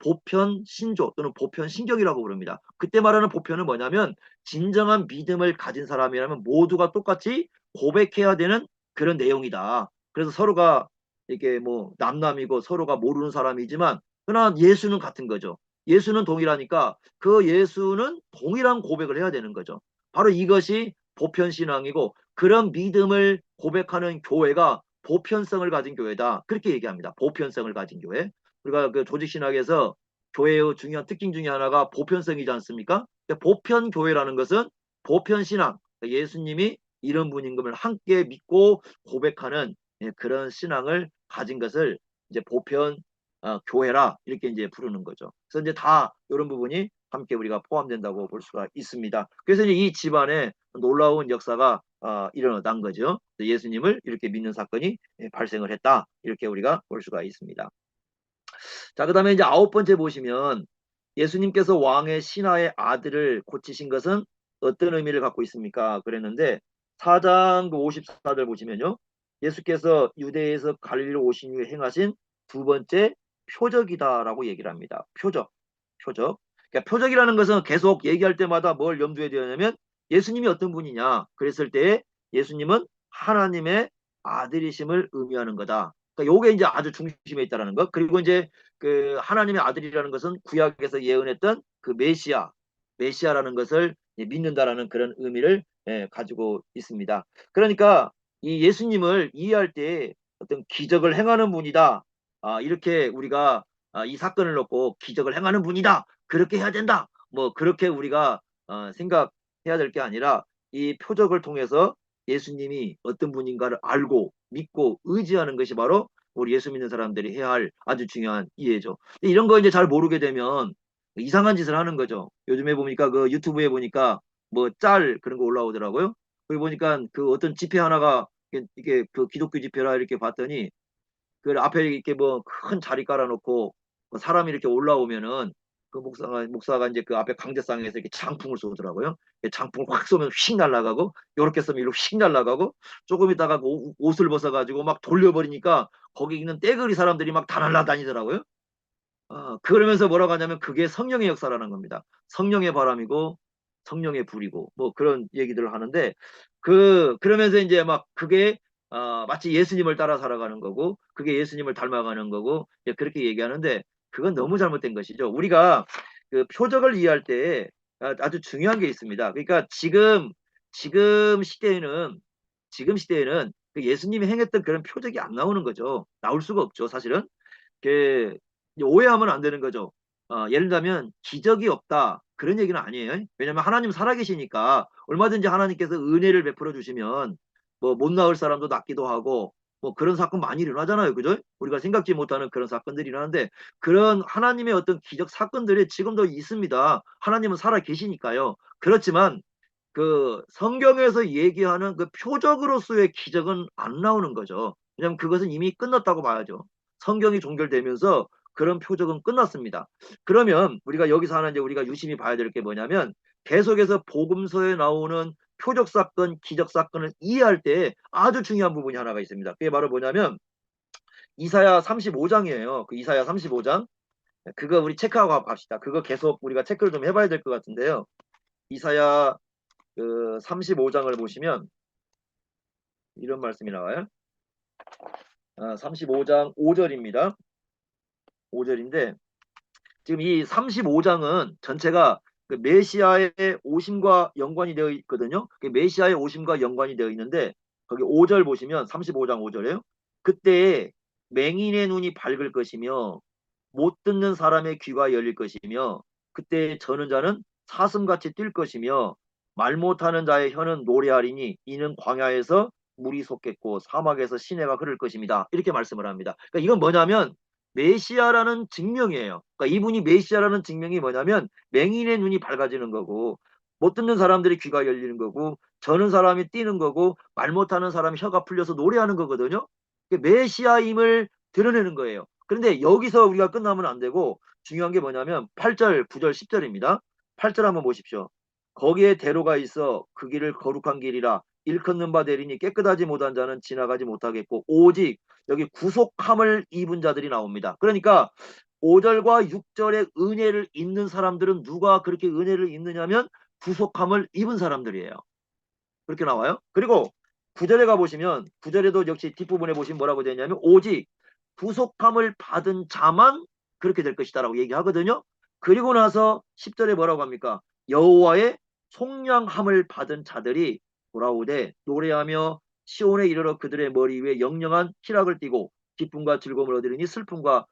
보편 신조 또는 보편 신경이라고 부릅니다. 그때 말하는 보편은 뭐냐면 진정한 믿음을 가진 사람이라면 모두가 똑같이 고백해야 되는 그런 내용이다. 그래서 서로가 이게 뭐 남남이고 서로가 모르는 사람이지만 그러나 예수는 같은 거죠. 예수는 동일하니까 그 예수는 동일한 고백을 해야 되는 거죠. 바로 이것이 보편신앙이고 그런 믿음을 고백하는 교회가 보편성을 가진 교회다. 그렇게 얘기합니다. 보편성을 가진 교회. 우리가 그 조직신학에서 교회의 중요한 특징 중에 하나가 보편성이지 않습니까? 보편교회라는 것은 보편신앙, 예수님이 이런 분인 것을 함께 믿고 고백하는 그런 신앙을 가진 것을 이제 보편 교회라 이렇게 이제 부르는 거죠. 그래서 이제 다 이런 부분이 함께 우리가 포함된다고 볼 수가 있습니다. 그래서 이제 이 집안에 놀라운 역사가 일어난 거죠. 예수님을 이렇게 믿는 사건이 발생을 했다. 이렇게 우리가 볼 수가 있습니다. 자, 그 다음에 이제 아홉 번째 보시면 예수님께서 왕의 신하의 아들을 고치신 것은 어떤 의미를 갖고 있습니까? 그랬는데 4장 그 54절 보시면요. 예수께서 유대에서 갈릴리로 오신 후에 행하신 두 번째 표적이다라고 얘기를 합니다. 표적. 표적. 그러니까 표적이라는 것은 계속 얘기할 때마다 뭘 염두에 둬야 하냐면 예수님이 어떤 분이냐 그랬을 때 예수님은 하나님의 아들이심을 의미하는 거다. 그러니까 요게 이제 아주 중심에 있다라는 것. 그리고 이제 그 하나님의 아들이라는 것은 구약에서 예언했던 그 메시아라는 것을 믿는다라는 그런 의미를 가지고 있습니다. 그러니까 이 예수님을 이해할 때 어떤 기적을 행하는 분이다. 이렇게 우리가 이 사건을 놓고 기적을 행하는 분이다. 그렇게 해야 된다. 뭐 그렇게 우리가 생각해야 될 게 아니라 이 표적을 통해서 예수님이 어떤 분인가를 알고 믿고 의지하는 것이 바로 우리 예수 믿는 사람들이 해야 할 아주 중요한 이해죠. 이런 거 이제 잘 모르게 되면 이상한 짓을 하는 거죠. 요즘에 보니까 그 유튜브에 보니까 뭐 짤 그런 거 올라오더라고요. 거기 보니까 그 어떤 집회 하나가 이게 그 기독교 집회라 이렇게 봤더니 그 앞에 이렇게 뭐 큰 자리 깔아놓고 뭐 사람이 이렇게 올라오면은 그 목사가 이제 그 앞에 강대상에서 이렇게 장풍을 쏘더라고요. 장풍을 확 쏘면 휙 날아가고 요렇게 쏘면 이렇게 휙 날아가고 조금 있다가 그 옷을 벗어가지고 막 돌려버리니까 거기 있는 떼거리 사람들이 막 다 날아다니더라고요. 그러면서 뭐라고 하냐면 그게 성령의 역사라는 겁니다. 성령의 바람이고 성령의 불이고 뭐 그런 얘기들을 하는데 그러면서 이제 막 그게 마치 예수님을 따라 살아가는 거고 그게 예수님을 닮아가는 거고 이제 그렇게 얘기하는데 그건 너무 잘못된 것이죠. 우리가 그 표적을 이해할 때 아주 중요한 게 있습니다. 그러니까 지금 시대에는 그 예수님이 행했던 그런 표적이 안 나오는 거죠. 나올 수가 없죠, 사실은. 그 오해하면 안 되는 거죠. 예를 들면 기적이 없다 그런 얘기는 아니에요. 왜냐하면 하나님 살아계시니까 얼마든지 하나님께서 은혜를 베풀어 주시면 뭐 못 나을 사람도 낫기도 하고 뭐 그런 사건 많이 일어나잖아요, 그죠? 우리가 생각지 못하는 그런 사건들이 일어나는데 그런 하나님의 어떤 기적 사건들이 지금도 있습니다. 하나님은 살아계시니까요. 그렇지만 그 성경에서 얘기하는 그 표적으로서의 기적은 안 나오는 거죠. 왜냐하면 그것은 이미 끝났다고 봐야죠. 성경이 종결되면서 그런 표적은 끝났습니다. 그러면 우리가 여기서 하나 이제 우리가 유심히 봐야 될 게 뭐냐면 계속해서 복음서에 나오는 표적 사건, 기적 사건을 이해할 때 아주 중요한 부분이 하나가 있습니다. 그게 바로 뭐냐면 이사야 35장이에요. 그 이사야 35장. 그거 우리 체크하고 갑시다. 그거 계속 우리가 체크를 좀 해봐야 될 것 같은데요. 이사야 그 35장을 보시면 이런 말씀이 나와요. 35장 5절입니다. 5절인데 지금 이 35장은 전체가 그 메시아의 오심과 연관이 되어 있거든요. 그 메시아의 오심과 연관이 되어 있는데 거기 5절 보시면 35장 5절이에요. 그때 맹인의 눈이 밝을 것이며 못 듣는 사람의 귀가 열릴 것이며 그때 저는 자는 사슴같이 뛸 것이며 말 못하는 자의 혀는 노래하리니 이는 광야에서 물이 솟겠고 사막에서 시내가 흐를 것입니다. 이렇게 말씀을 합니다. 그러니까 이건 뭐냐면 메시아라는 증명이에요. 그러니까 이분이 메시아라는 증명이 뭐냐면 맹인의 눈이 밝아지는 거고 못 듣는 사람들의 귀가 열리는 거고 저는 사람이 뛰는 거고 말 못하는 사람이 혀가 풀려서 노래하는 거거든요. 메시아임을 드러내는 거예요. 그런데 여기서 우리가 끝나면 안 되고 중요한 게 뭐냐면 8절, 9절, 10절입니다. 8절 한번 보십시오. 거기에 대로가 있어 그 길을 거룩한 길이라 일컫는 바 되리니 깨끗하지 못한 자는 지나가지 못하겠고 오직 여기 구속함을 입은 자들이 나옵니다. 그러니까 5절과 6절의 은혜를 입는 사람들은 누가 그렇게 은혜를 입느냐면 구속함을 입은 사람들이에요. 그렇게 나와요. 그리고 9절에 가보시면 9절에도 역시 뒷부분에 보시면 뭐라고 되냐면 오직 구속함을 받은 자만 그렇게 될 것이다 라고 얘기하거든요. 그리고 나서 10절에 뭐라고 합니까? 여호와의 속량함을 받은 자들이 돌아오되 노래하며 시온에 이르러 그들의 머리 위에 영영한 희락을 띠고 기쁨과 즐거움을 얻으리니 슬픔과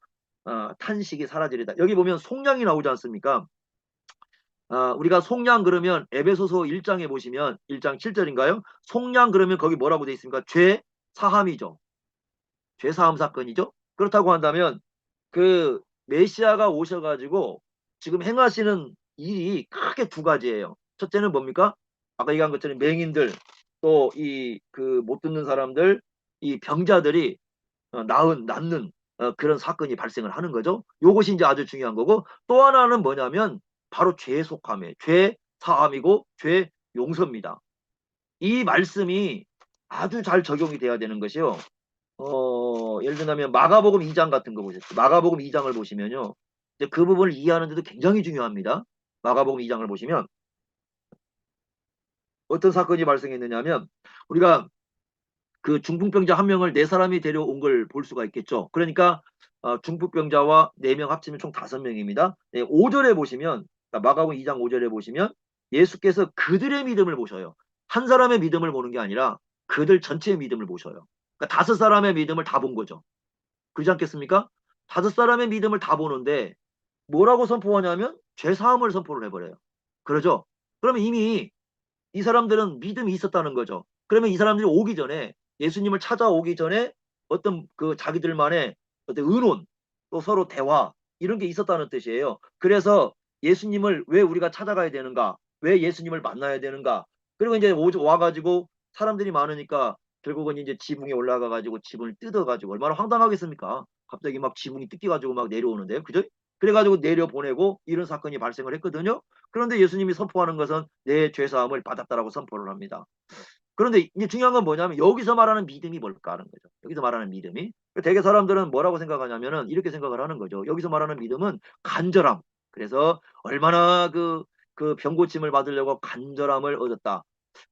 탄식이 사라지리다. 여기 보면 속량이 나오지 않습니까? 우리가 속량 그러면 에베소서 1장에 보시면 1장 7절인가요? 속량 그러면 거기 뭐라고 돼 있습니까? 죄 사함이죠. 죄 사함 사건이죠. 그렇다고 한다면 그 메시아가 오셔가지고 지금 행하시는 일이 크게 두 가지예요. 첫째는 뭡니까? 아까 얘기한 것처럼 맹인들 또 이 그 못 듣는 사람들 이 병자들이 낫는 그런 사건이 발생을 하는 거죠. 요것이 이제 아주 중요한 거고 또 하나는 뭐냐면 바로 죄 속함에 죄 사함이고 죄 용서입니다. 이 말씀이 아주 잘 적용이 돼야 되는 것이요. 예를 들면 마가복음 2장 같은 거 보셨죠. 마가복음 2장을 보시면요. 이제 그 부분을 이해하는데도 굉장히 중요합니다. 마가복음 2장을 보시면 어떤 사건이 발생했느냐면 우리가 그 중풍병자 한 명을 네 사람이 데려온 걸 볼 수가 있겠죠. 그러니까 중풍병자와 네 명 합치면 총 5명입니다. 네, 5절에 보시면 그러니까 마가복음 2장 5절에 보시면 예수께서 그들의 믿음을 보셔요. 한 사람의 믿음을 보는 게 아니라 그들 전체의 믿음을 보셔요. 그러니까 5사람의 믿음을 다 본 거죠. 그렇지 않겠습니까? 5사람의 믿음을 다 보는데 뭐라고 선포하냐면 죄사함을 선포를 해버려요. 그러죠? 그러면 이미 이 사람들은 믿음이 있었다는 거죠. 그러면 이 사람들이 오기 전에 예수님을 찾아오기 전에 어떤 그 자기들만의 어떤 의논 또 서로 대화 이런 게 있었다는 뜻이에요. 그래서 예수님을 왜 우리가 찾아가야 되는가? 왜 예수님을 만나야 되는가? 그리고 이제 와가지고 사람들이 많으니까 결국은 이제 지붕에 올라가가지고 지붕을 뜯어가지고 얼마나 황당하겠습니까? 갑자기 막 지붕이 뜯겨가지고 막 내려오는데요. 그죠? 그래가지고 내려보내고 이런 사건이 발생을 했거든요. 그런데 예수님이 선포하는 것은 내 죄사함을 받았다라고 선포를 합니다. 그런데 이제 중요한 건 뭐냐면 여기서 말하는 믿음이 뭘까 하는 거죠. 여기서 말하는 믿음이. 대개 사람들은 뭐라고 생각하냐면은 이렇게 생각을 하는 거죠. 여기서 말하는 믿음은 간절함. 그래서 얼마나 그 병고침을 받으려고 간절함을 얻었다.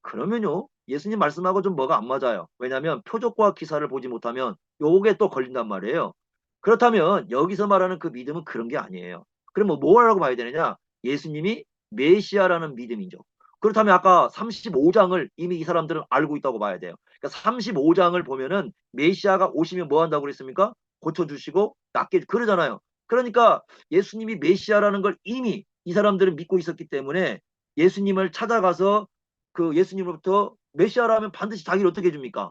그러면요. 예수님 말씀하고 좀 뭐가 안 맞아요. 왜냐하면 표적과 기사를 보지 못하면 요게 또 걸린단 말이에요. 그렇다면 여기서 말하는 그 믿음은 그런 게 아니에요. 그럼 뭐라고 봐야 되느냐? 예수님이 메시아라는 믿음이죠. 그렇다면 아까 35장을 이미 이 사람들은 알고 있다고 봐야 돼요. 그러니까 35장을 보면은 메시아가 오시면 뭐 한다고 그랬습니까? 고쳐주시고 낫게 그러잖아요. 그러니까 예수님이 메시아라는 걸 이미 이 사람들은 믿고 있었기 때문에 예수님을 찾아가서 그 예수님으로부터 메시아라면 반드시 자기를 어떻게 해줍니까?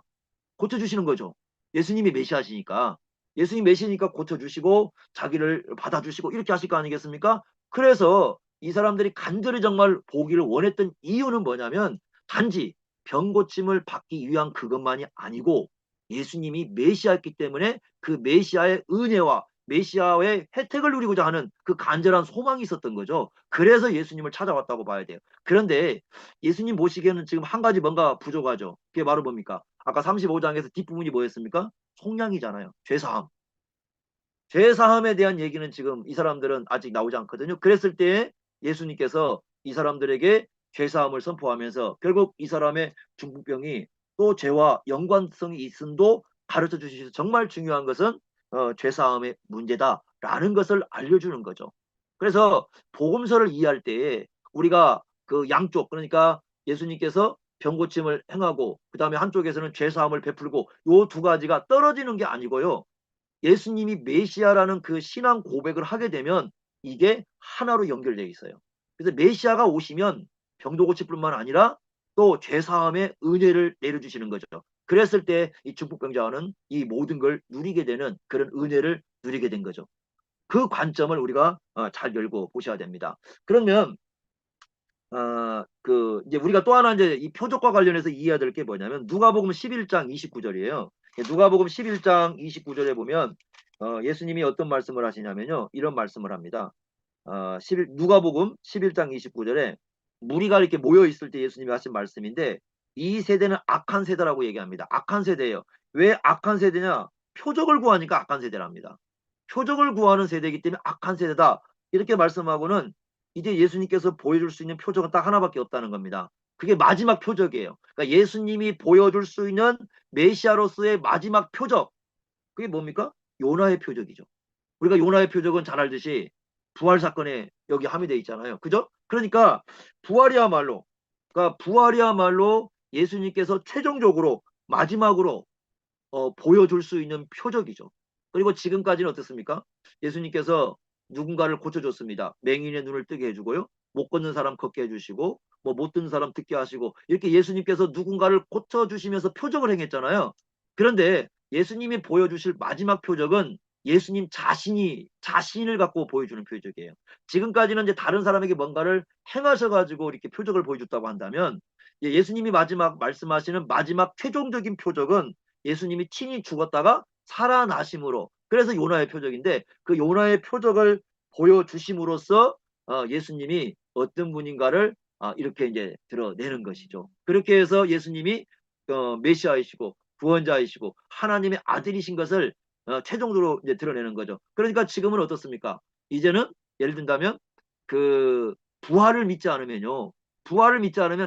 고쳐주시는 거죠. 예수님이 메시아시니까. 예수님 메시니까 고쳐주시고 자기를 받아주시고 이렇게 하실 거 아니겠습니까? 그래서 이 사람들이 간절히 정말 보기를 원했던 이유는 뭐냐면 단지 병 고침을 받기 위한 그것만이 아니고 예수님이 메시아였기 때문에 그 메시아의 은혜와 메시아의 혜택을 누리고자 하는 그 간절한 소망이 있었던 거죠. 그래서 예수님을 찾아왔다고 봐야 돼요. 그런데 예수님 보시기에는 지금 한 가지 뭔가 부족하죠. 그게 바로 뭡니까? 아까 35장에서 뒷부분이 뭐였습니까? 속량이잖아요. 죄사함. 죄사함에 대한 얘기는 지금 이 사람들은 아직 나오지 않거든요. 그랬을 때 예수님께서 이 사람들에게 죄사함을 선포하면서 결국 이 사람의 중풍병이 또 죄와 연관성이 있음도 가르쳐 주시서 정말 중요한 것은 죄사함의 문제다라는 것을 알려주는 거죠. 그래서 복음서를 이해할 때에 우리가 그 양쪽 그러니까 예수님께서 병고침을 행하고 그 다음에 한쪽에서는 죄사함을 베풀고 요 두 가지가 떨어지는 게 아니고요. 예수님이 메시아라는 그 신앙 고백을 하게 되면 이게 하나로 연결되어 있어요. 그래서 메시아가 오시면 병도 고칠 뿐만 아니라 또 죄사함의 은혜를 내려주시는 거죠. 그랬을 때 이 중풍병자는 이 모든 걸 누리게 되는 그런 은혜를 누리게 된 거죠. 그 관점을 우리가 잘 열고 보셔야 됩니다. 그러면 이제 우리가 또 하나 이제 이 표적과 관련해서 이해해야 될 게 뭐냐면 누가복음 11장 29절이에요. 누가복음 11장 29절에 보면 예수님이 어떤 말씀을 하시냐면요. 이런 말씀을 합니다. 누가복음 11장 29절에 무리가 이렇게 모여 있을 때 예수님이 하신 말씀인데 이 세대는 악한 세대라고 얘기합니다. 악한 세대예요. 왜 악한 세대냐? 표적을 구하니까 악한 세대랍니다. 표적을 구하는 세대이기 때문에 악한 세대다. 이렇게 말씀하고는 이제 예수님께서 보여줄 수 있는 표적은 딱 하나밖에 없다는 겁니다. 그게 마지막 표적이에요. 그러니까 예수님이 보여줄 수 있는 메시아로서의 마지막 표적. 그게 뭡니까? 요나의 표적이죠. 우리가 요나의 표적은 잘 알듯이 부활 사건에 여기 함유되어 있잖아요. 그죠? 그러니까 부활이야말로 예수님께서 최종적으로 마지막으로 보여줄 수 있는 표적이죠. 그리고 지금까지는 어떻습니까? 예수님께서 누군가를 고쳐줬습니다. 맹인의 눈을 뜨게 해주고요. 못 걷는 사람 걷게 해주시고 뭐 못 듣는 사람 듣게 하시고 이렇게 예수님께서 누군가를 고쳐주시면서 표적을 행했잖아요. 그런데 예수님이 보여주실 마지막 표적은 예수님 자신을 갖고 보여주는 표적이에요. 지금까지는 이제 다른 사람에게 뭔가를 행하셔가지고 이렇게 표적을 보여줬다고 한다면 예수님이 마지막 말씀하시는 마지막 최종적인 표적은 예수님이 친히 죽었다가 살아나심으로 그래서 요나의 표적인데 그 요나의 표적을 보여주심으로써 예수님이 어떤 분인가를 이렇게 이제 드러내는 것이죠. 그렇게 해서 예수님이 메시아이시고 구원자이시고 하나님의 아들이신 것을 최종적으로 이제 드러내는 거죠. 그러니까 지금은 어떻습니까? 이제는 예를 든다면 그 부활을 믿지 않으면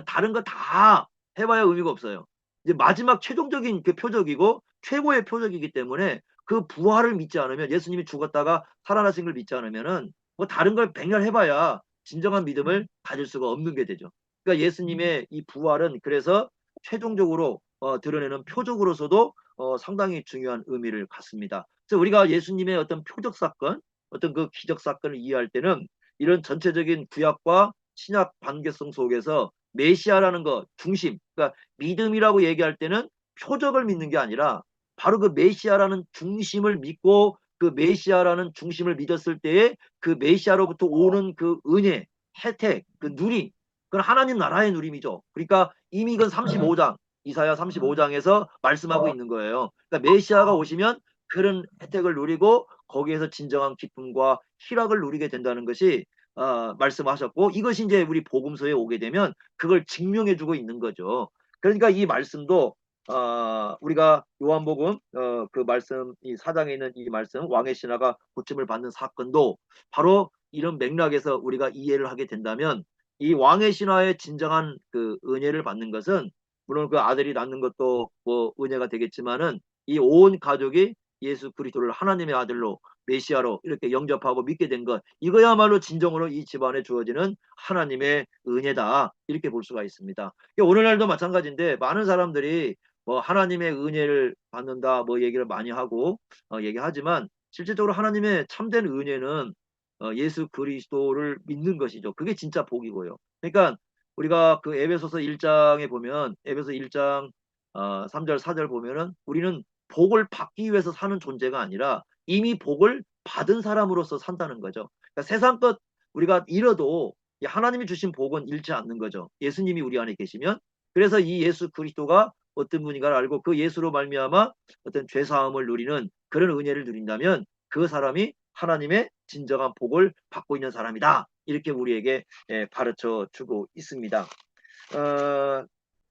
다른 거 다 해봐야 의미가 없어요. 이제 마지막 최종적인 그 표적이고 최고의 표적이기 때문에 그 부활을 믿지 않으면 예수님이 죽었다가 살아나신 걸 믿지 않으면은 뭐 다른 걸 백날 해봐야 진정한 믿음을 가질 수가 없는 게 되죠. 그러니까 예수님의 이 부활은 그래서 최종적으로 드러내는 표적으로서도 상당히 중요한 의미를 갖습니다. 그래서 우리가 예수님의 어떤 표적 사건, 어떤 그 기적 사건을 이해할 때는 이런 전체적인 구약과 신약 관계성 속에서 메시아라는 것 중심, 그러니까 믿음이라고 얘기할 때는 표적을 믿는 게 아니라 바로 그 메시아라는 중심을 믿고 그 메시아라는 중심을 믿었을 때에 그 메시아로부터 오는 그 은혜, 혜택, 그 누림, 그건 하나님 나라의 누림이죠. 그러니까 이미 이건 35장, 이사야 35장에서 말씀하고 있는 거예요. 그러니까 메시아가 오시면 그런 혜택을 누리고 거기에서 진정한 기쁨과 희락을 누리게 된다는 것이 말씀하셨고 이것이 이제 우리 복음서에 오게 되면 그걸 증명해주고 있는 거죠. 그러니까 이 말씀도 우리가 요한복음 그 말씀 이 사장에 있는 이 말씀 왕의 신하가 고침을 받는 사건도 바로 이런 맥락에서 우리가 이해를 하게 된다면 이 왕의 신하의 진정한 그 은혜를 받는 것은 물론 그 아들이 낳는 것도 뭐 은혜가 되겠지만은 이 온 가족이 예수 그리스도를 하나님의 아들로 메시아로 이렇게 영접하고 믿게 된 것 이거야말로 진정으로 이 집안에 주어지는 하나님의 은혜다 이렇게 볼 수가 있습니다. 오늘날도 마찬가지인데 많은 사람들이 뭐 하나님의 은혜를 받는다 뭐 얘기를 많이 하고 얘기하지만 실질적으로 하나님의 참된 은혜는 예수 그리스도를 믿는 것이죠. 그게 진짜 복이고요. 그러니까 우리가 그 에베소서 1장에 보면 에베소 1장 3절 4절 보면은 우리는 복을 받기 위해서 사는 존재가 아니라 이미 복을 받은 사람으로서 산다는 거죠. 그러니까 세상 것 우리가 잃어도 하나님이 주신 복은 잃지 않는 거죠. 예수님이 우리 안에 계시면 그래서 이 예수 그리스도가 어떤 분인가를 알고 그 예수로 말미암아 어떤 죄 사함을 누리는 그런 은혜를 누린다면 그 사람이 하나님의 진정한 복을 받고 있는 사람이다. 이렇게 우리에게 가르쳐 주고 있습니다.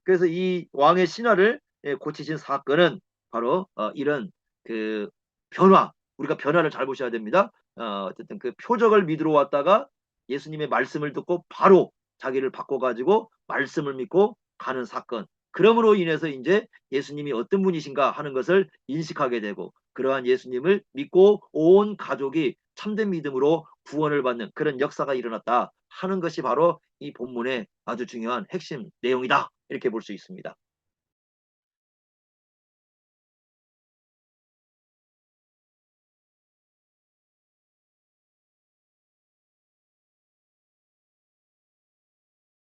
그래서 이 왕의 신하를 고치신 사건은 바로 이런 그 변화, 우리가 변화를 잘 보셔야 됩니다. 어쨌든 그 표적을 믿으러 왔다가 예수님의 말씀을 듣고 바로 자기를 바꿔가지고 말씀을 믿고 가는 사건. 그러므로 인해서 이제 예수님이 어떤 분이신가 하는 것을 인식하게 되고 그러한 예수님을 믿고 온 가족이 참된 믿음으로 구원을 받는 그런 역사가 일어났다 하는 것이 바로 이 본문의 아주 중요한 핵심 내용이다. 이렇게 볼 수 있습니다.